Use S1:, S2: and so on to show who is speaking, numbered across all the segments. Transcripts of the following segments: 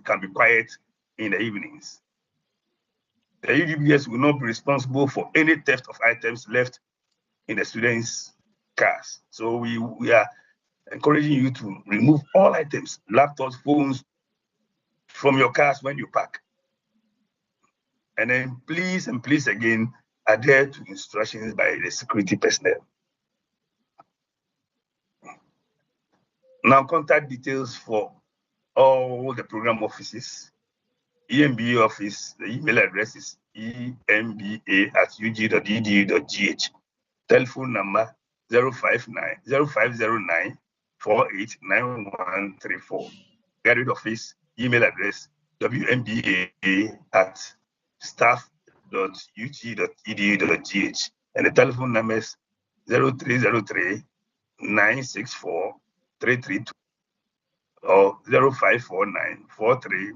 S1: can be quiet in the evenings. The Ugbs will not be responsible for any theft of items left in the students' cars. So we are encouraging you to remove all items, laptops, phones, from your cars when you park. And then please again, adhere to instructions by the security personnel. Now, contact details for all the program offices. EMBA office, the email address is emba@ug.edu.gh. Telephone number 0509 489134. Graduate office, email address wmba@staff.ug.edu.gh. And the telephone numbers 0303 964 332 or 0549 43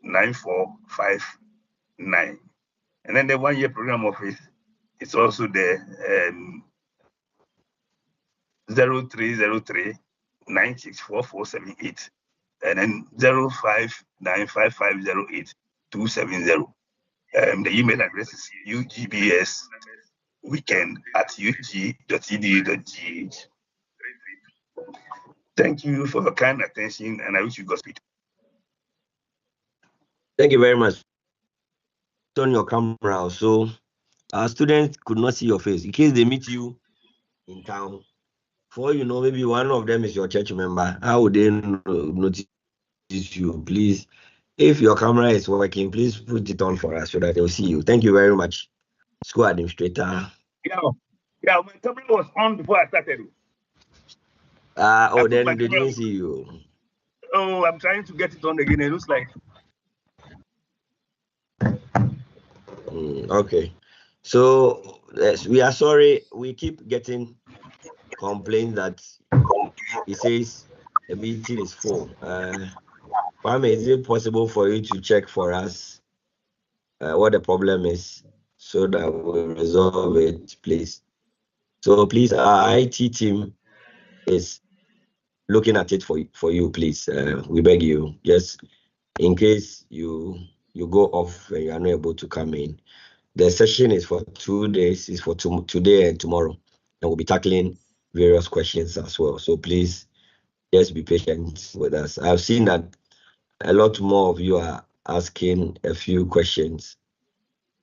S1: 9459. And then the 1 year program office is also there, 0303 964478, and then 0595508270. The email address is ugbsweekend@ug.edu.gh. Thank you for your kind attention, and I wish you Godspeed.
S2: Thank you very much. Turn your camera so our students could not see your face in case they meet you in town. For you know, maybe one of them is your church member. How would they notice you? Please, if your camera is working, please put it on for us so that they'll see you. Thank you very much, school administrator.
S1: Yeah, my camera was on before I started.
S2: Then they didn't see you.
S1: Oh, I'm trying to get it on again. It looks like.
S2: Okay. So yes, we are sorry. We keep getting complaints that it says the meeting is full. Kwame, is it possible for you to check for us what the problem is so that we'll resolve it, please? So please, our IT team is looking at it for you, please. We beg you, just in case you go off and you are not able to come in. The session is for 2 days. It's for today and tomorrow, and we'll be tackling various questions as well. So please, just be patient with us. I've seen that a lot more of you are asking a few questions.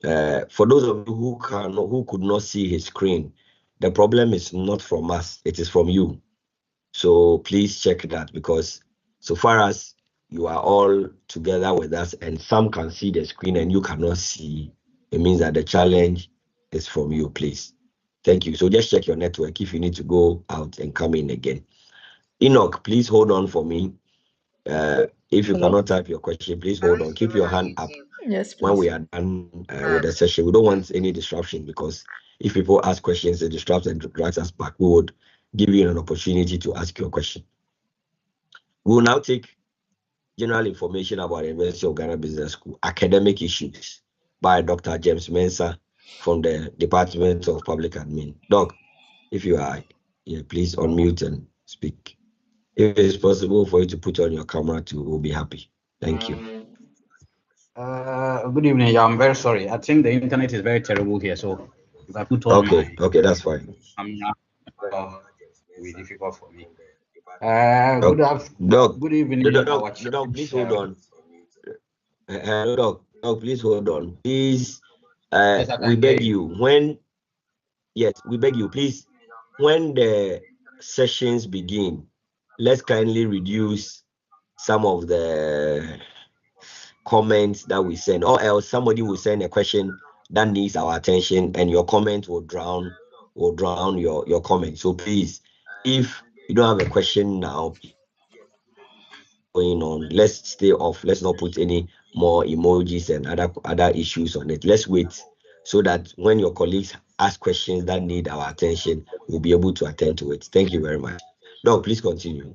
S2: For those of you who could not see his screen, the problem is not from us, it is from you. So please check that, because so far as you are all together with us and some can see the screen and you cannot see, it means that the challenge is from you, please. Thank you. So just check your network if you need to go out and come in again. Enoch, please hold on for me. If you cannot type your question, please hold on. Keep your hand up.
S3: Yes, please.
S2: When we are done with the session, we don't want any disruption, because if people ask questions, they disrupt and drag us back. We would give you an opportunity to ask your question. We will now take general information about the University of Ghana Business School academic issues by Dr. James Mensah from the Department of Public Admin. Doc, if you are here, please unmute and speak. If it's possible for you to put on your camera too, we'll be happy. Thank you.
S4: Good evening. Yeah, I'm very sorry. I think the internet is very terrible here, so if I put on
S2: okay, that's fine.
S4: It'll be difficult for me.
S2: Doc,
S4: good evening.
S2: Doc, please hold on. Doc, please hold on. Please, we beg you, we beg you, please, when the sessions begin, let's kindly reduce some of the comments that we send, or else somebody will send a question that needs our attention and your comment will drown your comment. So please, if you don't have a question now going on, let's stay off. Let's not put any more emojis and other issues on it. Let's wait so that when your colleagues ask questions that need our attention, we'll be able to attend to it. Thank you very much. Doc, please continue.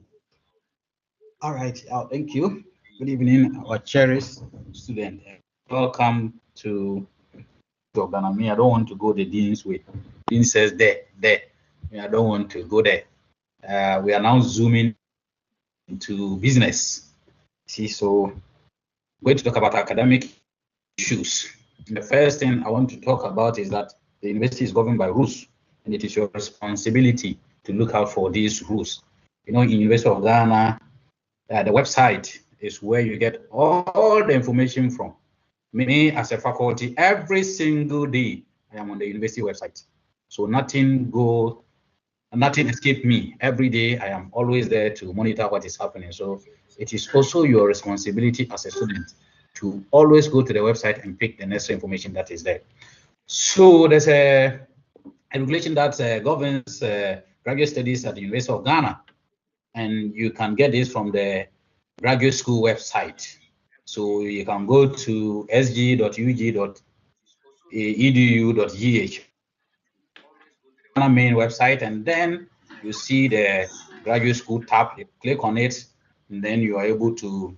S4: All right. Thank you. Good evening, our cherished student. Welcome to Ghana. I don't want to go the Dean's way. Dean says there. I don't want to go there. We are now zooming into business. See, so going to talk about academic issues. The first thing I want to talk about is that the university is governed by rules, and it is your responsibility to look out for these rules. You know, in University of Ghana, the website is where you get all the information from. Me, as a faculty, every single day, I am on the university website. So nothing escapes me. Every day, I am always there to monitor what is happening. So it is also your responsibility as a student to always go to the website and pick the necessary information that is there. So there's a regulation that governs graduate studies at the University of Ghana, and you can get this from the graduate school website. So you can go to sg.ug.edu.gh, Ghana main website, and then you see the graduate school tab. You click on it, and then you are able to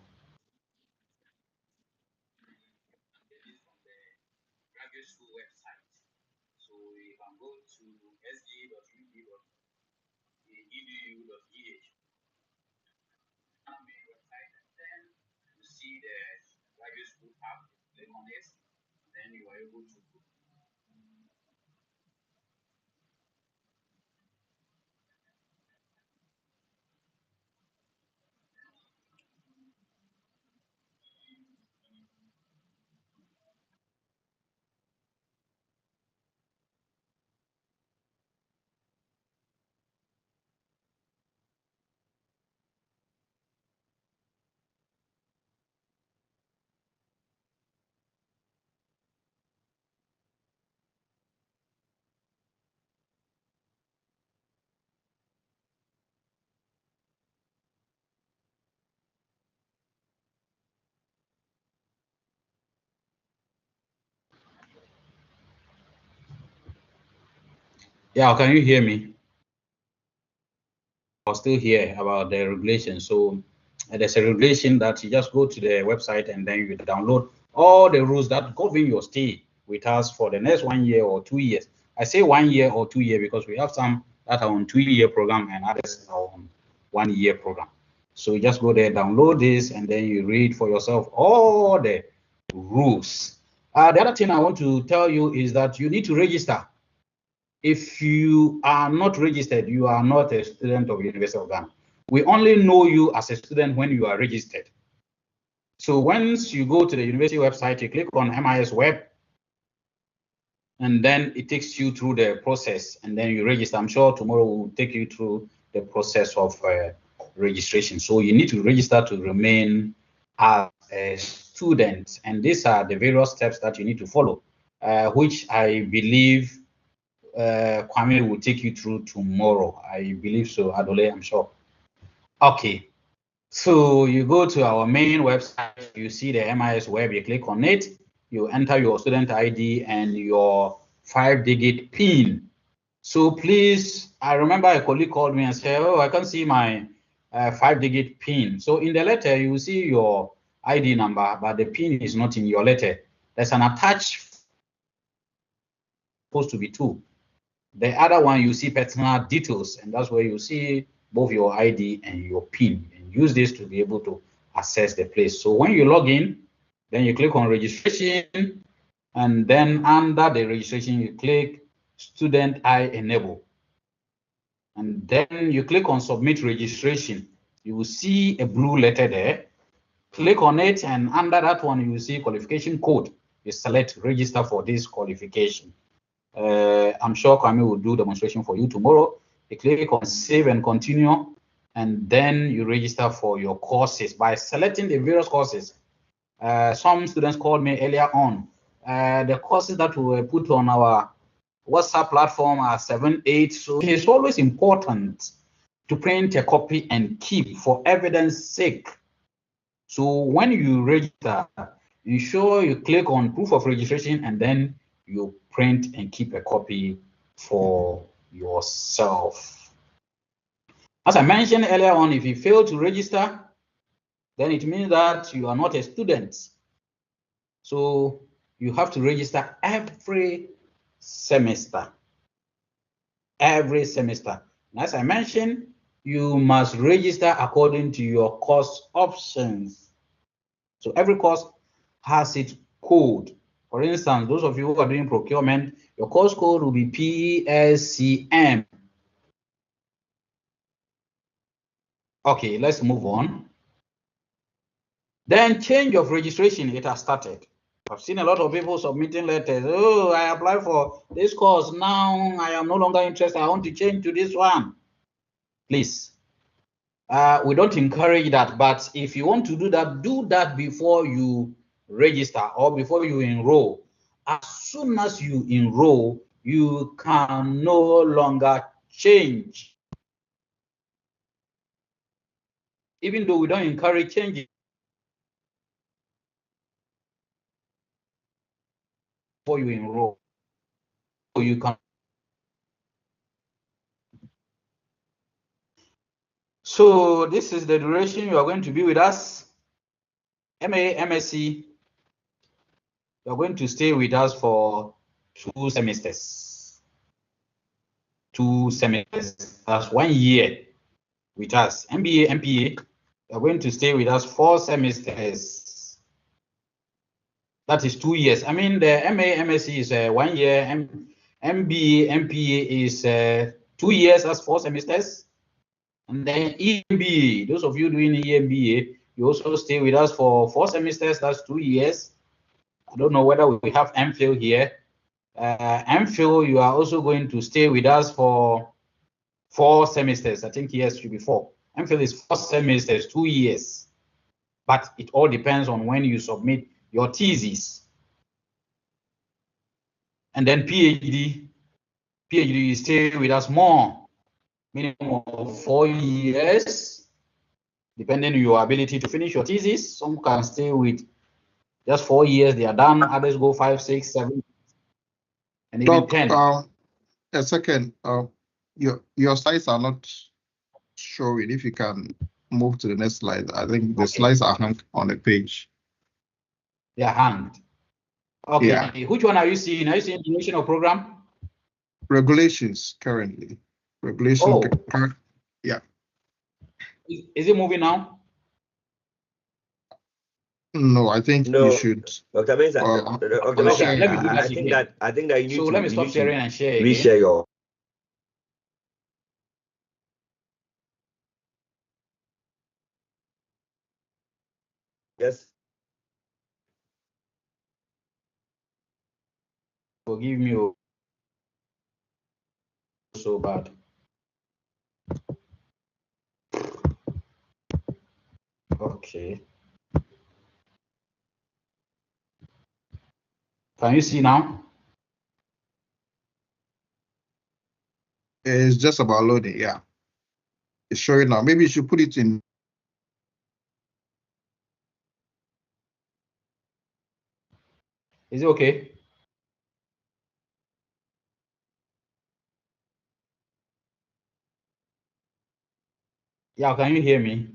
S4: Yeah, can you hear me? I was still here about the regulation. So there's a regulation that you just go to the website and then you download all the rules that govern your stay with us for the next 1 year or 2 years. I say 1 year or 2 years because we have some that are on 2-year program and others are on 1-year program. So you just go there, download this, and then you read for yourself all the rules. The other thing I want to tell you is that you need to register. If you are not registered, you are not a student of University of Ghana. We only know you as a student when you are registered. So once you go to the university website, you click on MIS Web, and then it takes you through the process, and then you register. I'm sure tomorrow will take you through the process of registration. So you need to register to remain as a student, and these are the various steps that you need to follow, which I believe Kwame will take you through tomorrow. I believe so, Adole, I'm sure. Okay, so you go to our main website, you see the MIS Web, you click on it, you enter your student ID and your 5-digit PIN. So please, I remember a colleague called me and said, oh, I can't see my 5-digit PIN. So in the letter, you will see your ID number, but the PIN is not in your letter. There's an attached, supposed to be 2. The other one, you see personal details, and that's where you see both your ID and your PIN, and use this to be able to access the place. So when you log in, then you click on registration, and then under the registration, you click Student I Enable. And then you click on Submit Registration. You will see a blue letter there. Click on it, and under that one, you will see qualification code. You select Register for this qualification. I'm sure Kwame will do demonstration for you tomorrow. You click on Save and Continue, and then you register for your courses by selecting the various courses. Some students called me earlier on. The courses that we were put on our WhatsApp platform are 7, 8. So it's always important to print a copy and keep for evidence sake. So when you register, ensure you click on proof of registration and then you print and keep a copy for yourself. As I mentioned earlier on, if you fail to register, then it means that you are not a student. So you have to register every semester. Every semester. And as I mentioned, you must register according to your course options. So every course has its code. For instance, those of you who are doing procurement, your course code will be PSCM. Okay, let's move on. Then change of registration, it has started. I've seen a lot of people submitting letters. Oh, I applied for this course. Now I am no longer interested. I want to change to this one. Please. We don't encourage that, but if you want to do that before you register or before you enroll. As soon as you enroll, you can no longer change. Even though we don't encourage changing before you enroll, you can. So this is the duration you are going to be with us. MA, MSc, you are going to stay with us for 2 semesters. 2 semesters, that's 1 year with us. MBA, MPA, you are going to stay with us 4 semesters. That is 2 years. I mean, the MA, MSc is 1 year. MBA, MPA is 2 years, that's 4 semesters. And then EMBA, those of you doing EMBA, you also stay with us for 4 semesters, that's 2 years. I don't know whether we have MPhil here. MPhil, you are also going to stay with us for 4 semesters. I think yes, should be 4. MPhil is 4 semesters, 2 years. But it all depends on when you submit your thesis. And then PhD, you stay with us more, minimum of 4 years, depending on your ability to finish your thesis. Some can stay with just 4 years, they are done. Others go 5, 6, 7, and even 10.
S3: A second, your slides are not showing. If you can move to the next slide. I think the slides are hung on the page.
S4: They are hanged. Okay,
S3: yeah.
S4: Which one are you seeing? Are you seeing duration of program?
S3: Regulations currently. Regulation.
S4: Oh.
S3: Yeah.
S4: Is it moving now?
S3: No, I think
S2: No,
S3: you should.
S2: Dr. Mensah, Dr. Mensah,
S4: let me do that
S2: I think that you need
S4: so
S2: to.
S4: let me stop sharing and share again.
S2: Reshare your. Yes.
S4: Forgive me. So bad. Okay. Can you see now?
S3: It's just about loading. Yeah. It's showing now. Maybe you should put it in.
S4: Is it okay? Yeah, can you hear me?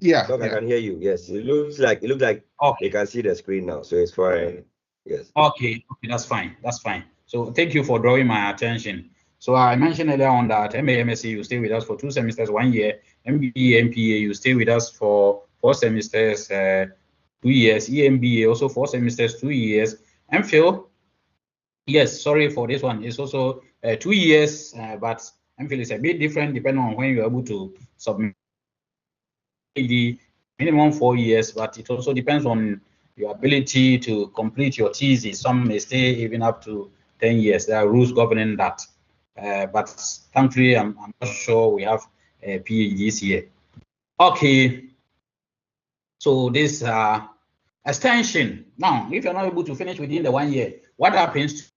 S3: Yeah,
S2: Doc,
S3: yeah.
S2: I can hear you. Yes, it looks like they can see the screen now, so it's fine. Yes.
S4: Okay, that's fine. That's fine. So thank you for drawing my attention. So I mentioned earlier on that MA, MSc, you stay with us for 2 semesters, 1 year. MBA, MPA, you stay with us for 4 semesters, 2 years. EMBA, also 4 semesters, 2 years. MPhil, yes, sorry for this one. It's also 2 years, but MPhil is a bit different depending on when you're able to submit. The minimum 4 years, but it also depends on your ability to complete your thesis. Some may stay even up to 10 years. There are rules governing that. But thankfully, I'm not sure we have PhDs here. Okay. So this extension. Now, if you're not able to finish within the 1 year, what happens?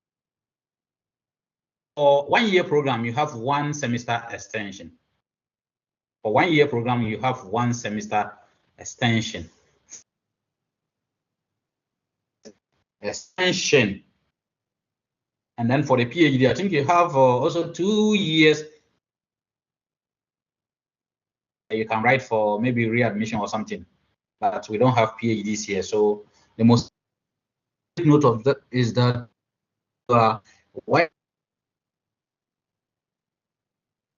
S4: For 1 year program, you have 1 semester extension. For 1 year program, you have 1 semester extension. And then for the PhD, I think you have also 2 years. You can write for maybe readmission or something, but we don't have PhDs here. So the most note of that is that why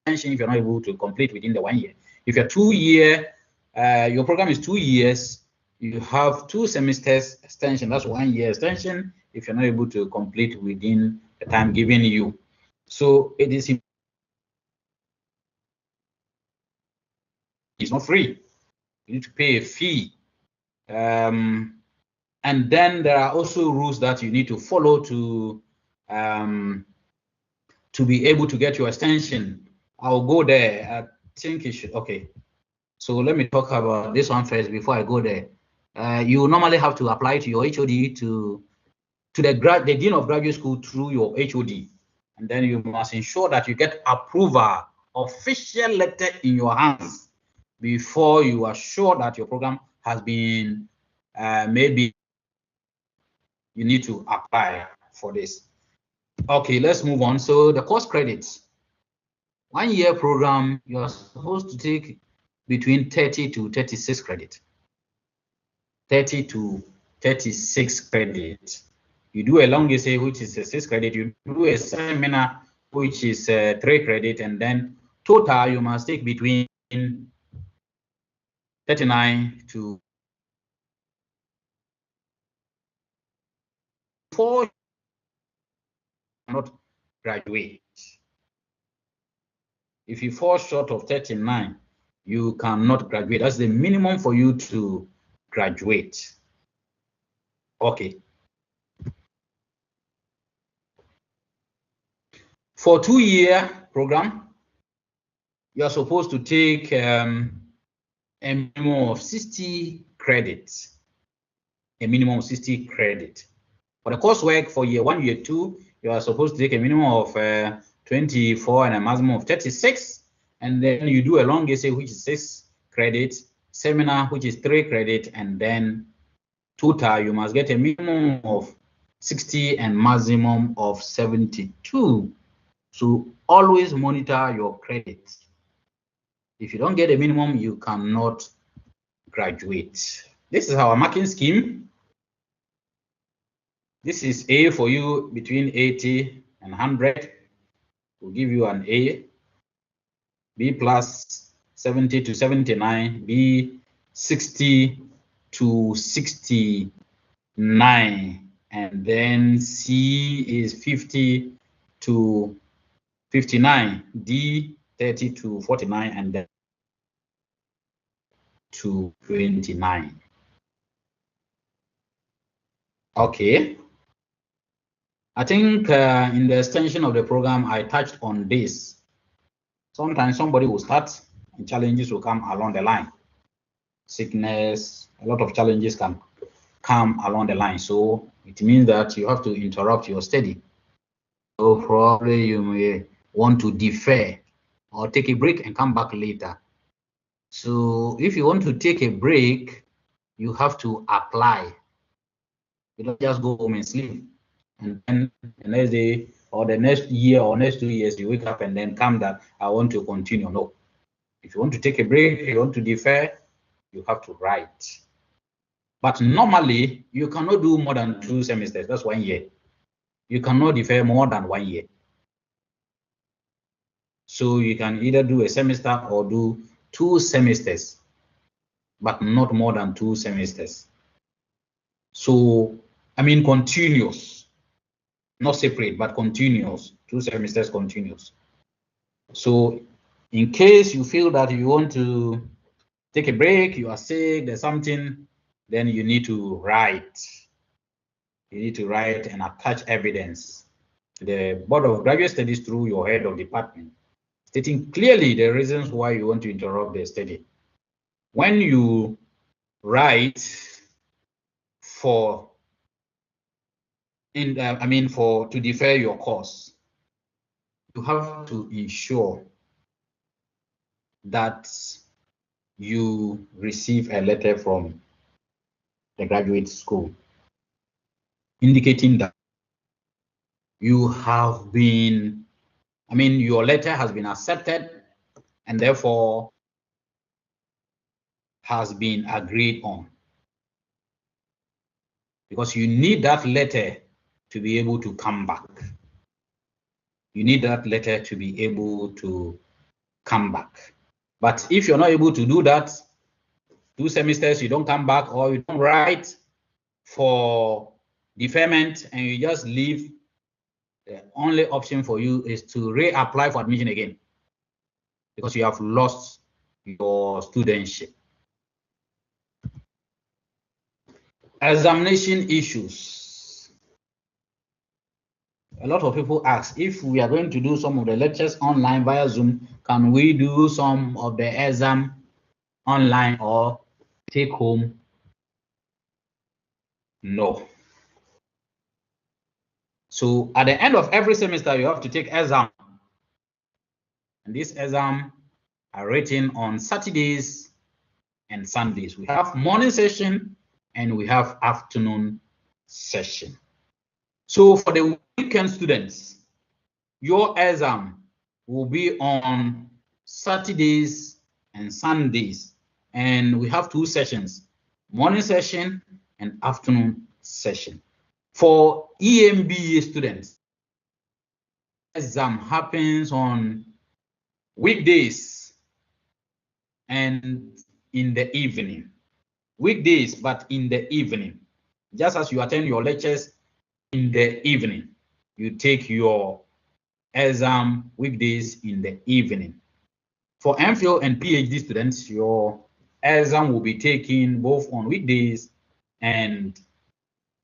S4: if you're not able to complete within the 1 year. If you're 2 year your program is 2 years, you have 2 semesters extension. That's 1 year extension if you're not able to complete within the time given you. So it is, it's not free. You need to pay a fee. And then there are also rules that you need to follow to be able to get your extension. I'll go there. I think it should. Okay. So let me talk about this one first before I go there. You normally have to apply to your HOD to the Dean of Graduate School through your HOD. And then you must ensure that you get approval, official letter in your hands before you are sure that your program has been, maybe you need to apply for this. Okay, let's move on. So the course credits. 1 year program, you're supposed to take between 30 to 36 credit. 30 to 36 credit. You do a long essay, which is a 6 credit. You do a seminar, which is 3 credit, and then total you must take between 39 to 4. Not graduate. If you fall short of 39, you cannot graduate. That's the minimum for you to graduate. Okay. For 2-year program, you are supposed to take a minimum of 60 credits. A minimum of 60 credit. For the coursework for year 1, year 2, you are supposed to take a minimum of 24 and a maximum of 36. And then you do a long essay, which is 6 credits, seminar, which is 3 credits, and then total, you must get a minimum of 60 and maximum of 72. So always monitor your credits. If you don't get a minimum, you cannot graduate. This is our marking scheme. This is A for you between 80 and 100. We'll give you an A. B plus 70 to 79. B 60 to 69. And then C is 50 to 59. D 30 to 49. And then to 29. Okay. I think in the extension of the program, I touched on this. Sometimes somebody will start and challenges will come along the line. Sickness, a lot of challenges can come along the line. So it means that you have to interrupt your study. So probably you may want to defer or take a break and come back later. So if you want to take a break, you have to apply. You don't just go home and sleep. And then the next day or the next year or next 2 years, you wake up and then come that I want to continue. No. If you want to take a break, you want to defer, you have to write. But normally, you cannot do more than 2 semesters. That's 1 year. You cannot defer more than 1 year. So you can either do a semester or do 2 semesters, but not more than 2 semesters. So, I mean, continuous, not separate, but continuous, 2 semesters continuous. So in case you feel that you want to take a break, you are sick, there's something, then you need to write. You need to write and attach evidence to the Board of Graduate Studies through your head of department, stating clearly the reasons why you want to interrupt the study. When you write to defer your course, you have to ensure that you receive a letter from the graduate school indicating that you have been, your letter has been accepted and therefore has been agreed on. Because you need that letter to be able to come back. You need that letter to be able to come back. But if you're not able to do that, 2 semesters, you don't come back or you don't write for deferment and you just leave, the only option for you is to reapply for admission again because you have lost your studentship. Examination issues. A lot of people ask if we are going to do some of the lectures online via Zoom, can we do some of the exam online or take home? No. So at the end of every semester, you have to take exam. And these exams are written on Saturdays and Sundays. We have morning session and we have afternoon session. So for the weekend students, your exam will be on Saturdays and Sundays. And we have 2 sessions, morning session and afternoon session. For EMBA students, exam happens on weekdays and in the evening. Weekdays, but in the evening. Just as you attend your lectures in the evening, you take your exam weekdays in the evening. For MPhil and PhD students, your exam will be taken both on weekdays and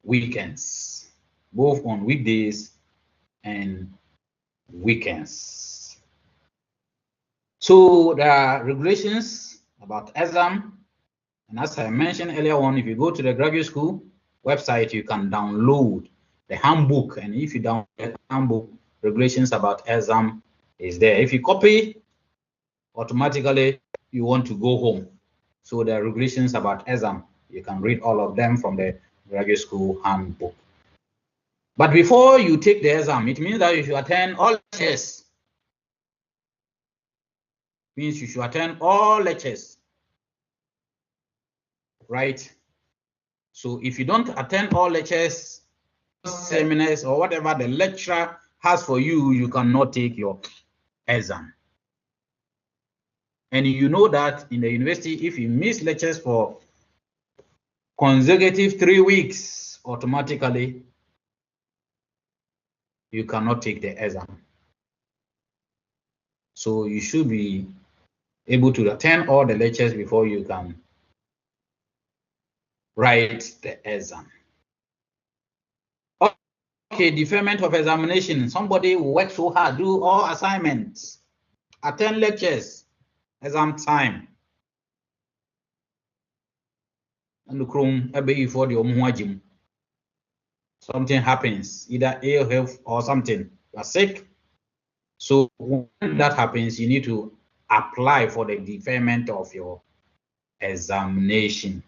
S4: weekends. Both on weekdays and weekends. So there are regulations about exam. And as I mentioned earlier on, if you go to the graduate school website, you can download the handbook. And if you download the handbook, regulations about exam is there. If you copy, automatically you want to go home. So the regulations about exam, you can read all of them from the graduate school handbook. But before you take the exam, it means that you should attend all lectures. Means you should attend all lectures, right? So if you don't attend all lectures, seminars, or whatever the lecturer has for you, you cannot take your exam. And you know that in the university, if you miss lectures for consecutive 3 weeks, automatically you cannot take the exam. So you should be able to attend all the lectures before you can write the exam. Okay, deferment of examination. Somebody will work so hard, do all assignments, attend lectures, exam time. And the chrome for the something happens, either ill health or something, you are sick. So when that happens, you need to apply for the deferment of your examination.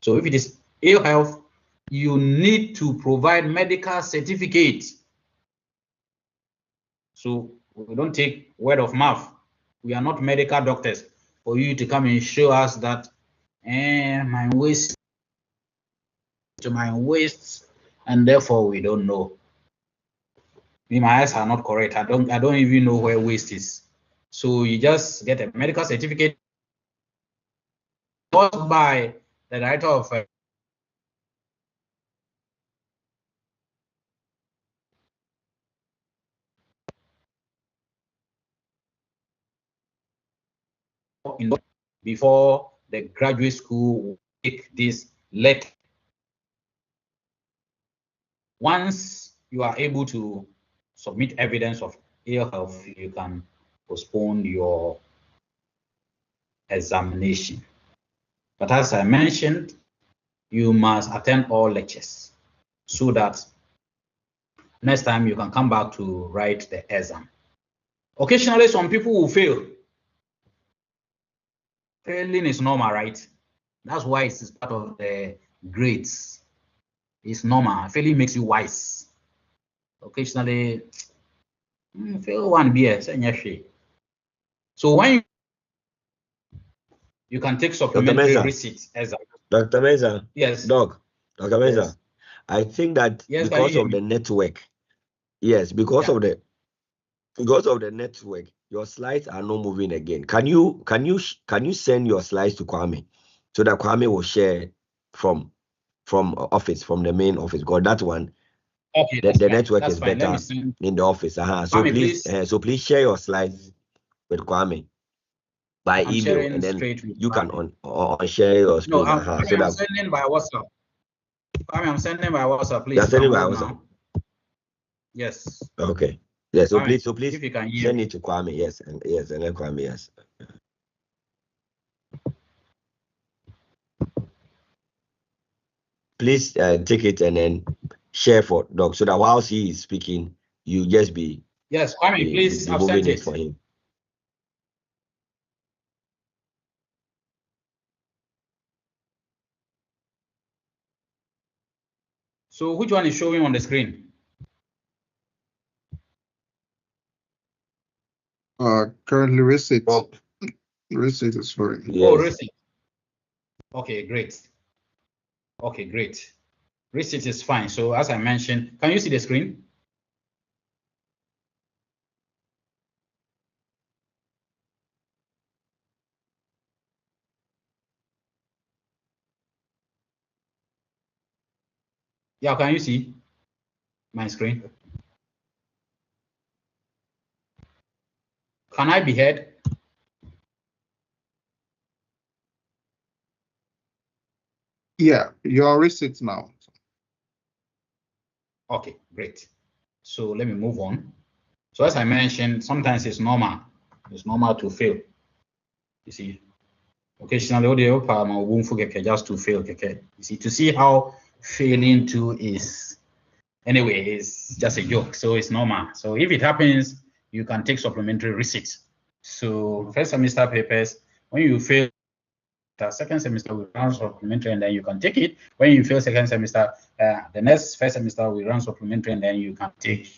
S4: So if it is ill health, you need to provide medical certificate. So we don't take word of mouth. We are not medical doctors for you to come and show us that my waist to my waist, and therefore we don't know. My eyes are not correct. I don't even know where waist is. So you just get a medical certificate by the director of before the graduate school will take this letter. Once you are able to submit evidence of ill health, you can postpone your examination. But as I mentioned, you must attend all lectures so that next time you can come back to write the exam. Occasionally, some people will fail. Failing is normal, right? That's why it's part of the grades. It's normal. Failing makes you wise. Occasionally, fail one beer. So when you can take supplementary receipts as
S2: Dr. Meza.
S4: Yes.
S2: Dr. Meza.
S4: Yes.
S2: I think that
S4: yes,
S2: because of the network, because of the network, your slides are not moving again. Can you send your slides to Kwame? so that Kwame will share from office, from the main office. Because that one,
S4: Okay,
S2: the network
S4: that's
S2: is
S4: fine.
S2: better in the office. So
S4: Kwame,
S2: please, so please share your slides with Kwame by
S4: I'm
S2: email,
S4: sharing
S2: and then
S4: straight with
S2: you
S4: Kwame.
S2: can on share your screen.
S4: No, I'm sending by WhatsApp. Kwame, I'm sending by WhatsApp. Please.
S2: You're sending by WhatsApp.
S4: Now. Yes.
S2: Okay. Yeah. So
S4: Kwame,
S2: please,
S4: if you can hear
S2: send
S4: me.
S2: it to Kwame. Yes, and then Kwame. Yes. Please take it and then share for Doc, so that whilst he is speaking, you just be
S4: Kwame, please. I've sent it
S2: for him.
S4: So which one is showing on the screen?
S3: Currently receipt. Receipt is showing.
S2: Yes.
S4: Oh, receipt. Okay, great. Okay, great. Receipt is fine. So as I mentioned, can you see the screen? Yeah, can you see my screen? Can I be heard?
S3: Yeah, your receipt now.
S4: Okay, great. So let me move on. So as I mentioned, sometimes it's normal. It's normal to fail. You see, occasionally just to fail. You see, to see how failing to is anyway is just a joke. So it's normal. So if it happens, you can take supplementary receipts. So first semester papers, when you fail, the second semester we run supplementary and then you can take it. When you fail second semester, the next first semester we run supplementary and then you can take.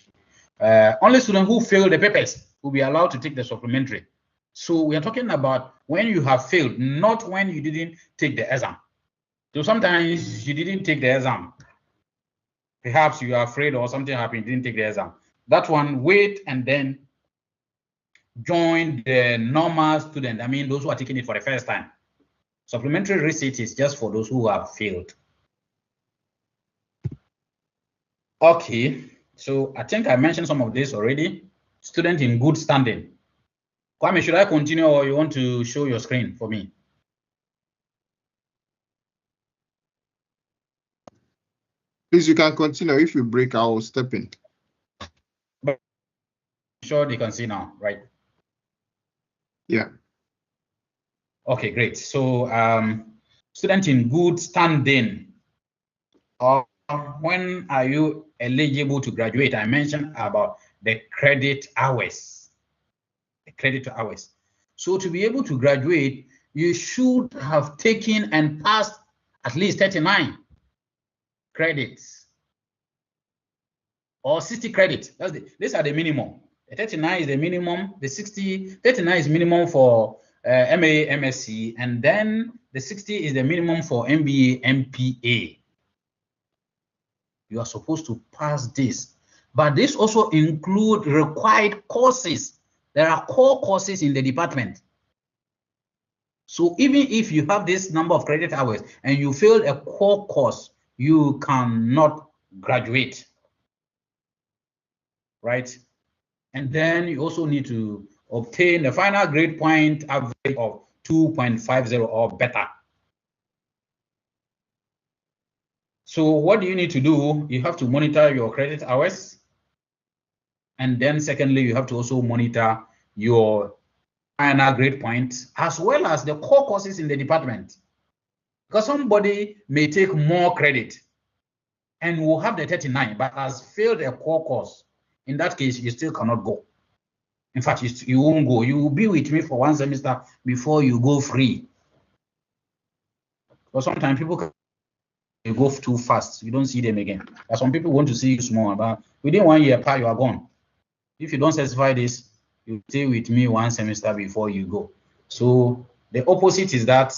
S4: Only students who fail the papers will be allowed to take the supplementary. So we are talking about when you have failed, not when you didn't take the exam. So sometimes you didn't take the exam. Perhaps you are afraid or something happened, you didn't take the exam. That one, wait and then join the normal student. I mean, those who are taking it for the first time. Supplementary receipt is just for those who have failed. Okay, so I think I mentioned some of this already. Student in good standing. Kwame, should I continue or you want to show your screen for me?
S3: Please, you can continue. If you break, I will step in.
S4: But I'm sure they can see now, right?
S3: Yeah.
S4: Okay, great. So student in good standing. When are you eligible to graduate? I mentioned about the credit hours. The credit hours. So to be able to graduate, you should have taken and passed at least 39 credits or 60 credits. These are the minimum. The 39 is the minimum. The 39 is minimum for MA, MSc, and then the 60 is the minimum for MBA, MPA. You are supposed to pass this. But this also includes required courses. There are core courses in the department. So even if you have this number of credit hours and you failed a core course, you cannot graduate, right? And then you also need to obtain the final grade point average of 2.50 or better. So what do you need to do? You have to monitor your credit hours. And then secondly, you have to also monitor your final grade point as well as the core courses in the department. Because somebody may take more credit and will have the 39, but has failed a core course. In that case, you still cannot go. In fact, you won't go. You will be with me for one semester before you go free. But sometimes people can go too fast. You don't see them again. But some people want to see you small. But within 1 year, you are gone. If you don't specify this, you stay with me one semester before you go. So the opposite is that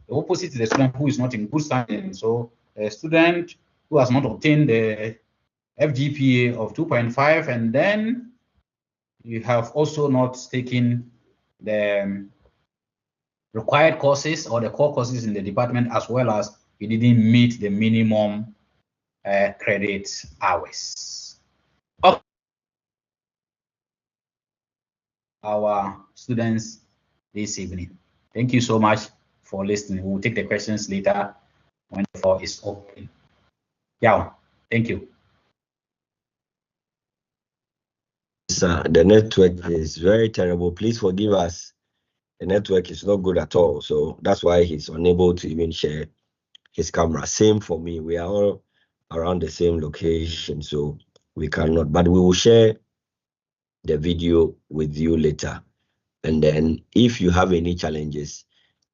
S4: the opposite is the student who is not in good standing. So a student who has not obtained the FGPA of 2.5, and then you have also not taken the required courses or the core courses in the department, as well as you didn't meet the minimum credit hours. Okay. Our students this evening. Thank you so much for listening. We'll take the questions later when the floor is open. Yeah, thank you.
S2: Sir, the network is very terrible. Please forgive us. The network is not good at all. So that's why he's unable to even share his camera. Same for me. We are all around the same location, so we cannot. But we will share the video with you later. And then if you have any challenges,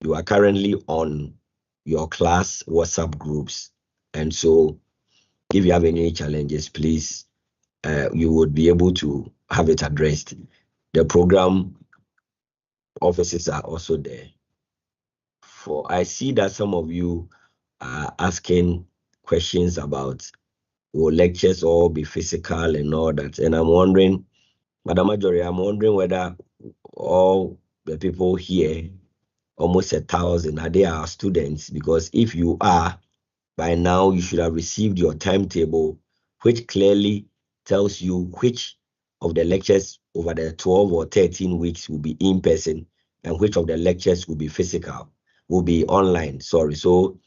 S2: you are currently on your class WhatsApp groups. And so if you have any challenges, please, you would be able to have it addressed. The program offices are also there. For I see that some of you are asking questions about will lectures all be physical and all that. And I'm wondering, Madam Majori, I'm wondering whether all the people here, almost 1,000, are they our students? Because if you are, by now you should have received your timetable, which clearly tells you which of the lectures over the 12 or 13 weeks will be in person and which of the lectures will be physical, will be online. Sorry. So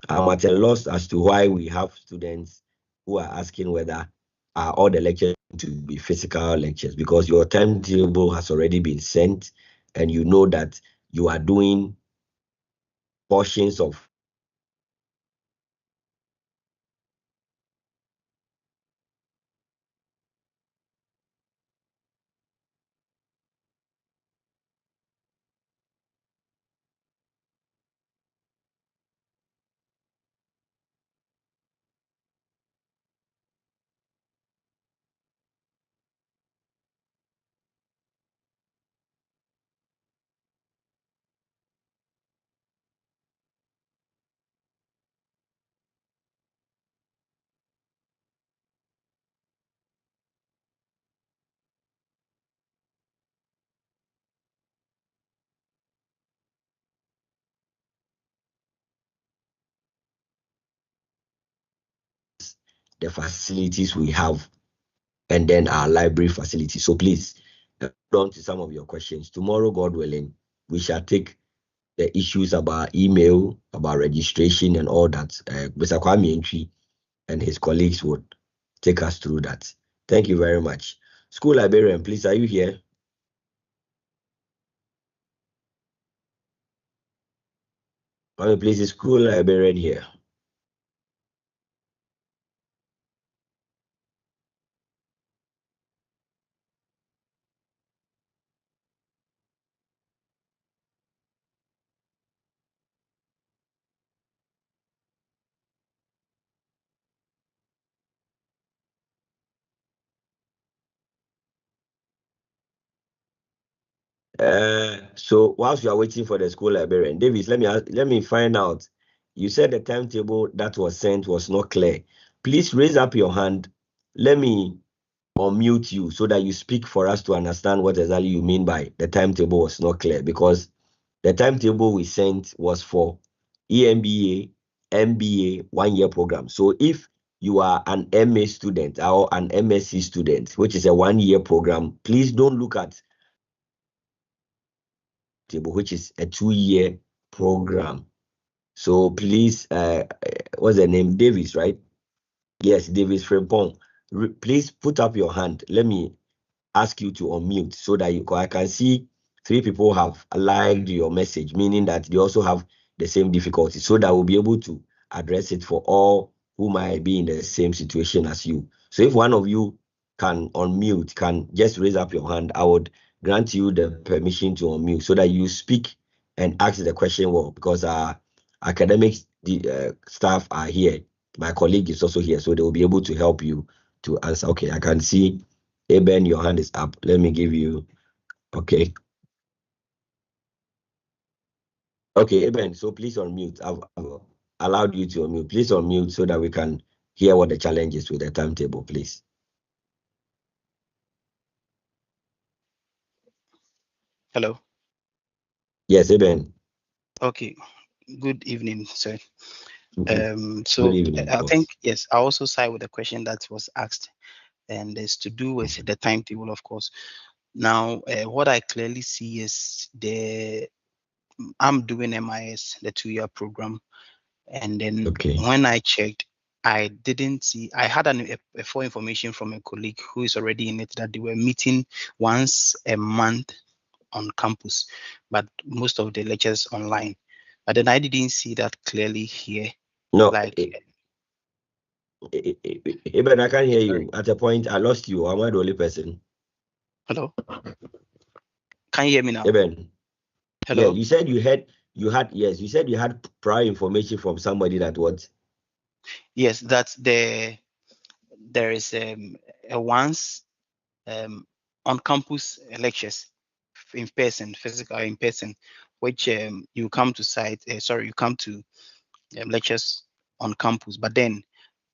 S2: I'm at a loss as to why we have students who are asking whether all the lectures to be physical lectures, because your timetable has already been sent and you know that you are doing portions of the facilities we have and then our library facility. So please, hold on to some of your questions. Tomorrow, God willing, we shall take the issues about email, about registration and all that. Mr. Kwame Entry and his colleagues would take us through that. Thank you very much. School librarian, please, are you here? Kwame, please, is school librarian here? So whilst you are waiting for the school librarian, Davis, let me find out. You said the timetable that was sent was not clear. Please raise up your hand. Let me unmute you so that you speak for us to understand what exactly you mean by the timetable was not clear, because the timetable we sent was for EMBA, MBA 1-year program. So if you are an MA student or an MSc student, which is a 1-year program, please don't look at table, which is a 2-year program. So please, what's the name? Davis, right? Yes, Davis Frimpong. Please put up your hand. Let me ask you to unmute so that I can see 3 people have liked your message, meaning that they also have the same difficulty, so that we'll be able to address it for all who might be in the same situation as you. So if one of you can unmute, can just raise up your hand, I would grant you the permission to unmute so that you speak and ask the question well, because our academic staff are here. My colleague is also here, so they will be able to help you to answer. Okay, I can see Eben, your hand is up. Let me give you. Okay. Okay, Eben, so please unmute. I've allowed you to unmute. Please unmute so that we can hear what the challenge is with the timetable, please.
S5: Hello.
S2: Yes, Eben.
S5: Okay. Good evening, sir.
S2: Good
S5: So
S2: evening,
S5: I
S2: boss.
S5: think, yes, I also side with the question that was asked, and it's to do with the timetable, of course. Now, what I clearly see is I'm doing MIS, the 2-year program, and then
S2: Okay.
S5: when I checked, I didn't see. I had a full information from a colleague who is already in it that they were meeting once a month on campus, but most of the lectures online. But then I didn't see that clearly here.
S2: No,
S5: Like,
S2: Eben, I can't hear you. At a point, I lost you. Am I the only person?
S5: hello, can you hear me now?
S2: Eben.
S5: Hello.
S2: Yeah, you said you had you said you had prior information from somebody that what?
S5: Yes, that's there is a once on campus lectures in person, physical in person, which you come to site. You come to lectures on campus, but then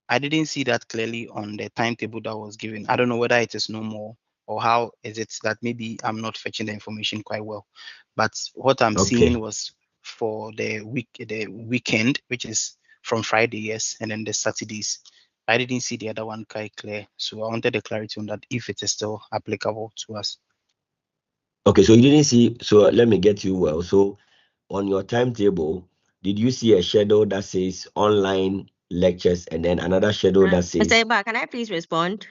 S5: I didn't see that clearly on the timetable that was given. I don't know whether it is no more or how is it that maybe I'm not fetching the information quite well. But what I'm seeing was for the weekend, which is from Friday, yes, and then the Saturdays. I didn't see the other one quite clear. So I wanted the clarity on that if it is still applicable to us.
S2: Okay, so you didn't see, so let me get you well. So on your timetable, did you see a schedule that says online lectures and then another schedule that says?
S6: Mr. Eba, can I please respond?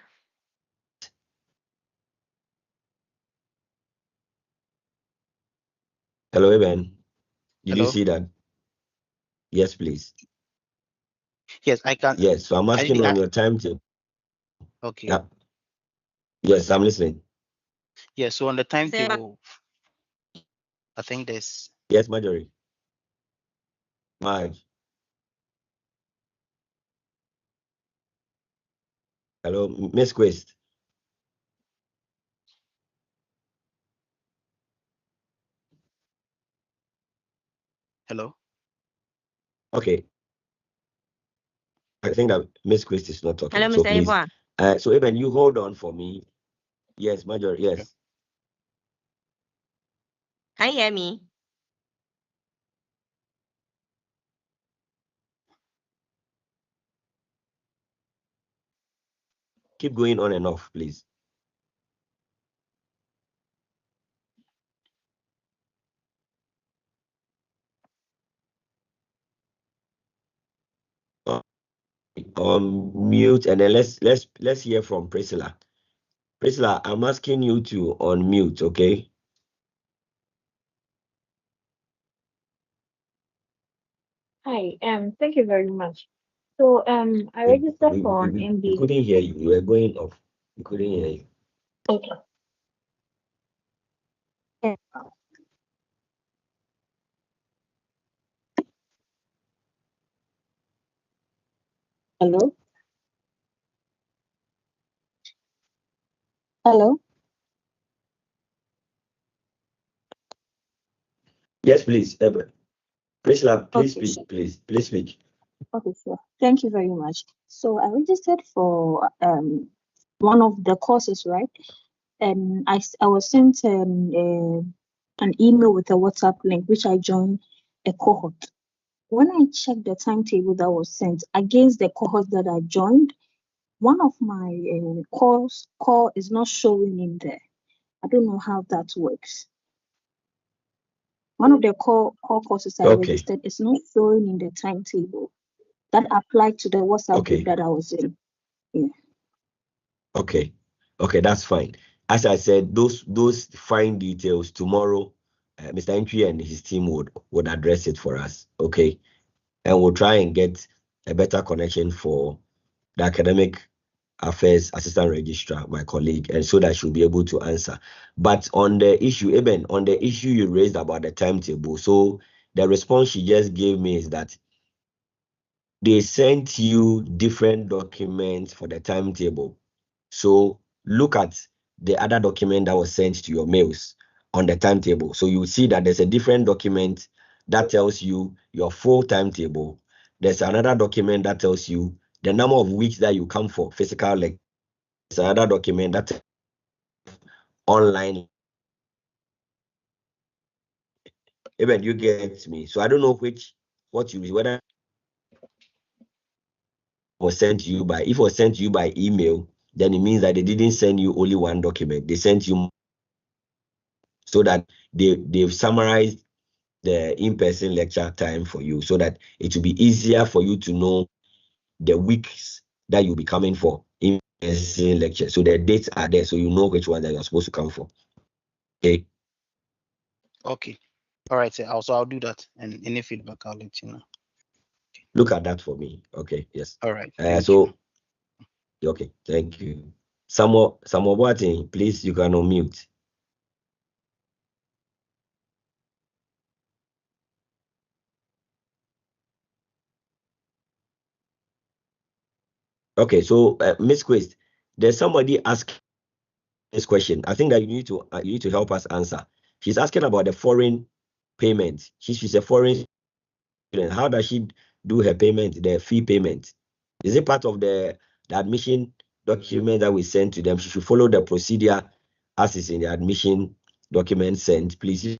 S2: Hello, Eben. Did you
S5: Hello?
S2: see that? Yes, please.
S5: Yes, I can.
S2: Yes, so I'm asking on your timetable.
S5: Okay.
S2: Yeah. Yes, I'm listening.
S5: Yeah, so on the timetable, I think there's.
S2: Yes, Marjorie. Marge. Hello, Miss Quest.
S5: Hello?
S2: Okay. I think that Miss Quest is not talking.
S6: Hello,
S2: So
S6: Mr.
S2: please.
S6: Eba.
S2: So Eben, you hold on for me. Yes, Marjorie, yes.
S5: Okay.
S6: Can you hear me?
S2: Keep going on and off, please. Mute and then let's hear from Priscilla. Priscilla, I'm asking you to unmute, okay?
S7: Hi, thank you very much. So, I registered for an
S2: We
S7: MBA.
S2: couldn't hear you. You were going off. We couldn't hear you.
S7: Okay. Hello? Hello?
S2: Yes, please. Priscilla, please
S7: Okay,
S2: speak, please. Please speak.
S7: okay, sure. Thank you very much. So I registered for one of the courses, right? And I was sent an email with a WhatsApp link, which I joined a cohort. When I checked the timetable that was sent against the cohort that I joined, one of my call is not showing in there. I don't know how that works. One of the core courses I registered is not showing in the timetable that applied to the WhatsApp group that I was in. Yeah.
S2: Okay, that's fine. As I said, those fine details tomorrow, Mr. Entry and his team would address it for us. Okay, and we'll try and get a better connection for the academic affairs assistant registrar, my colleague, and so that she'll be able to answer. But on the issue, even on the issue you raised about the timetable, so the response she just gave me is that they sent you different documents for the timetable. So look at the other document that was sent to your mails on the timetable. So you see that there's a different document that tells you your full timetable. There's another document that tells you the number of weeks that you come for physical lecture. There's another document that online. Even you get me. So I don't know what you whether was sent to you by, if it was sent to you by email, then it means that they didn't send you only one document. They sent you so that they've summarized the in-person lecture time for you so that it will be easier for you to know the weeks that you'll be coming for in-person lecture. So the dates are there, so you know which one that you're supposed to come for. Okay.
S5: Okay. All right, sir. Also, I'll do that, and any feedback, I'll let you know.
S2: Look at that for me. Okay. Yes.
S5: All right. Thank
S2: So
S5: you.
S2: okay. Thank you. Samuel Boateng, please, you can unmute. Okay, so Miss Quist, there's somebody asking this question. I think that you need to help us answer. She's asking about the foreign payment. She's a foreign student. How does she do her payment, the fee payment? Is it part of the admission document that we send to them? She should follow the procedure as is in the admission document sent. Please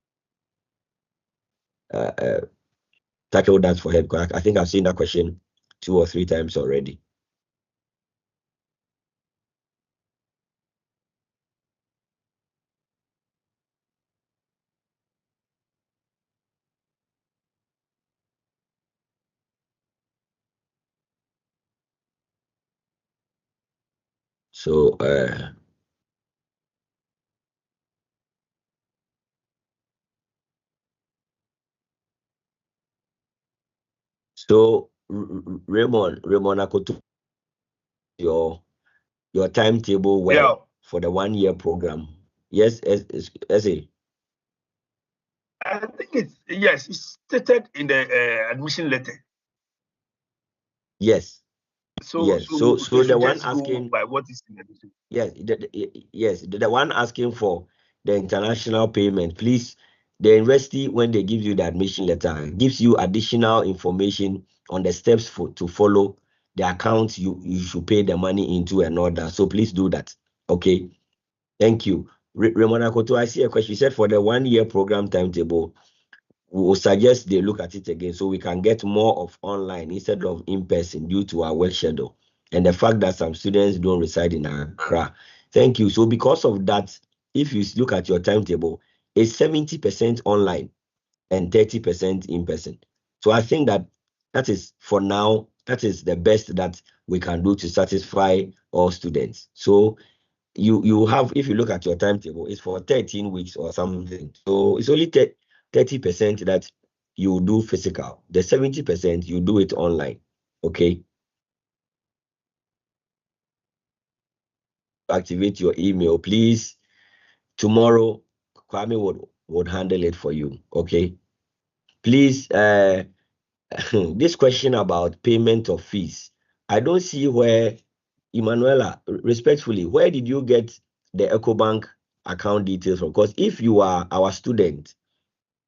S2: tackle that for her, because I think I've seen that question 2 or 3 times already. So Raymond Akoto, your timetable well for the 1 year program. Yes, essay.
S1: I think it's stated in the admission letter.
S2: Yes.
S1: So
S2: yes.
S1: so,
S2: So
S1: they
S2: the
S1: should
S2: one
S1: just go
S2: asking
S1: by what is in the admission.
S2: yes, the one asking for the international payment, please, the university, when they give you the admission letter, gives you additional information on the steps to follow, the account you should pay the money into and all that. So please do that. Okay. Thank you. Raymond Akoto, I see a question. You said for the 1 year program timetable, we will suggest they look at it again so we can get more of online instead of in person due to our work schedule and the fact that some students don't reside in Accra. Thank you. So because of that, if you look at your timetable, it's 70% online and 30% in person. So I think that is, for now, that is the best that we can do to satisfy all students. So you have, if you look at your timetable, it's for 13 weeks or something. So it's only 30% that you do physical. The 70% you do it online. Okay. Activate your email, please. Tomorrow, Kwame would handle it for you. Okay. Please, this question about payment of fees, I don't see where, Emanuela, respectfully, where did you get the EcoBank account details from? Because if you are our student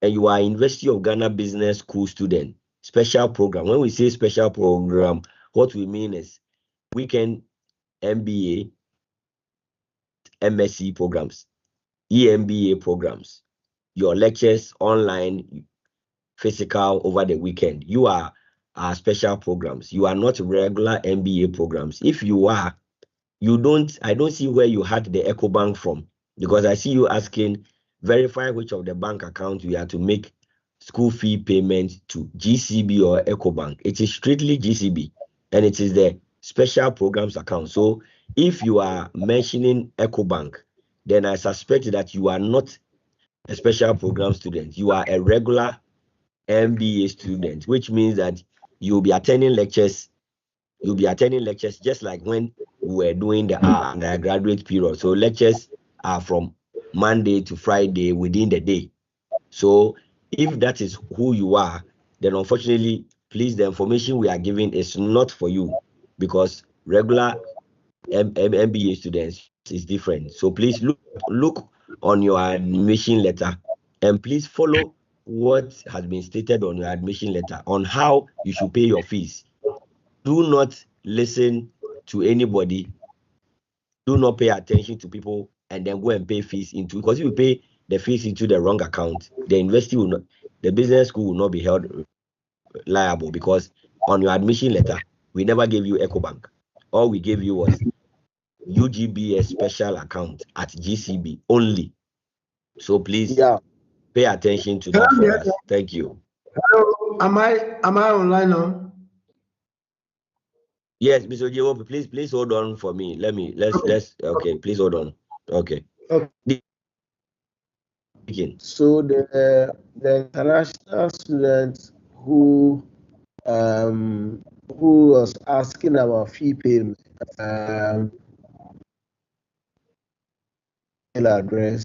S2: and you are University of Ghana Business School student, special program, when we say special program, what we mean is weekend MBA, MSc programs, EMBA programs, your lectures online, physical over the weekend. You are special programs. You are not regular MBA programs. If you are, I don't see where you had the EcoBank from, because I see you asking, verify which of the bank accounts we are to make school fee payment to, GCB or EcoBank. It is strictly GCB, and it is the special programs account. So if you are mentioning EcoBank, then I suspect that you are not a special program student. You are a regular MBA student, which means that you'll be attending lectures. You'll be attending lectures just like when we were doing the undergraduate period. So lectures are from Monday to Friday within the day. So if that is who you are, then unfortunately, please, the information we are giving is not for you, because regular MBA students is different. So please look on your admission letter, and please follow what has been stated on your admission letter on how you should pay your fees. Do not listen to anybody. Do not pay attention to people and then go and pay fees into, because if you pay the fees into the wrong account, the university will not, the business school will not be held liable, because on your admission letter, we never gave you EcoBank. All we gave you was UGBS special account at GCB only. So please pay attention to that for us. Thank you.
S8: Hello, am I online now?
S2: Yes, Mr. Ojewo, please hold on for me. Let's okay, please hold on. Okay.
S8: So the international student who was asking about fee payment, email address,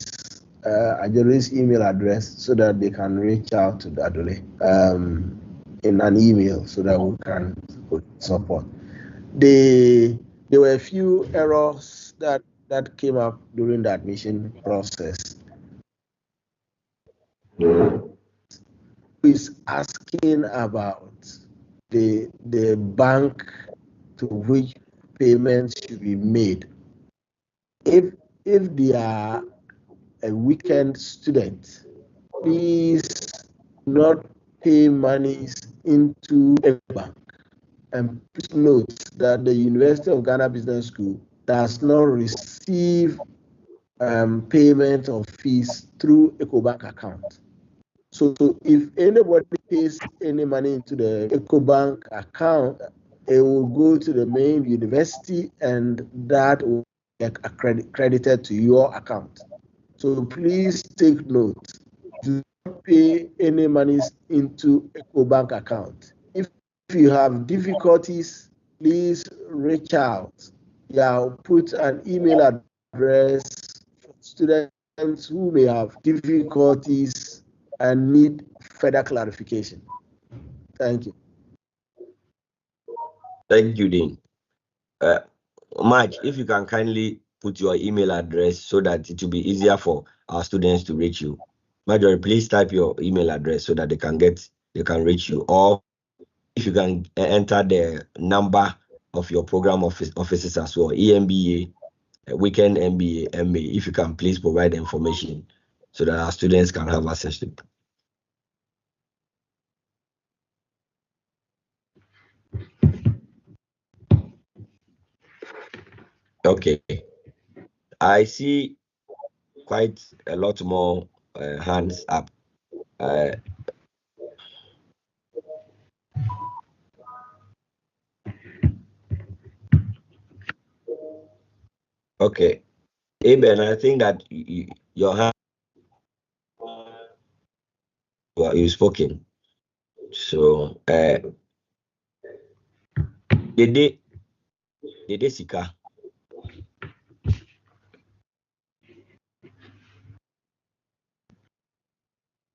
S8: Adole's email address, so that they can reach out to Adole in an email, so that we can support. There were a few errors that came up during the admission process. Who is asking about the bank to which payments should be made? If they are a weekend student, please not pay monies into a bank. And please note that the University of Ghana Business School does not receive payment of fees through EcoBank account. So if anybody pays any money into the EcoBank account, it will go to the main university, and that will get credited to your account. So please take note. Do not pay any monies into EcoBank account. If you have difficulties, please reach out. I'll put an email address for students who may have difficulties and need further clarification. Thank you.
S2: Thank you, Dean. Mark, if you can kindly put your email address so that it will be easier for our students to reach you. Marjorie, please type your email address so that they can reach you. Or if you can enter the number of your program offices as well, EMBA, weekend MBA, MA, if you can please provide the information so that our students can have access to it. Okay, I see quite a lot more hands up. Okay, Aben, I think that your hand, you spoken. So, Dede Sika.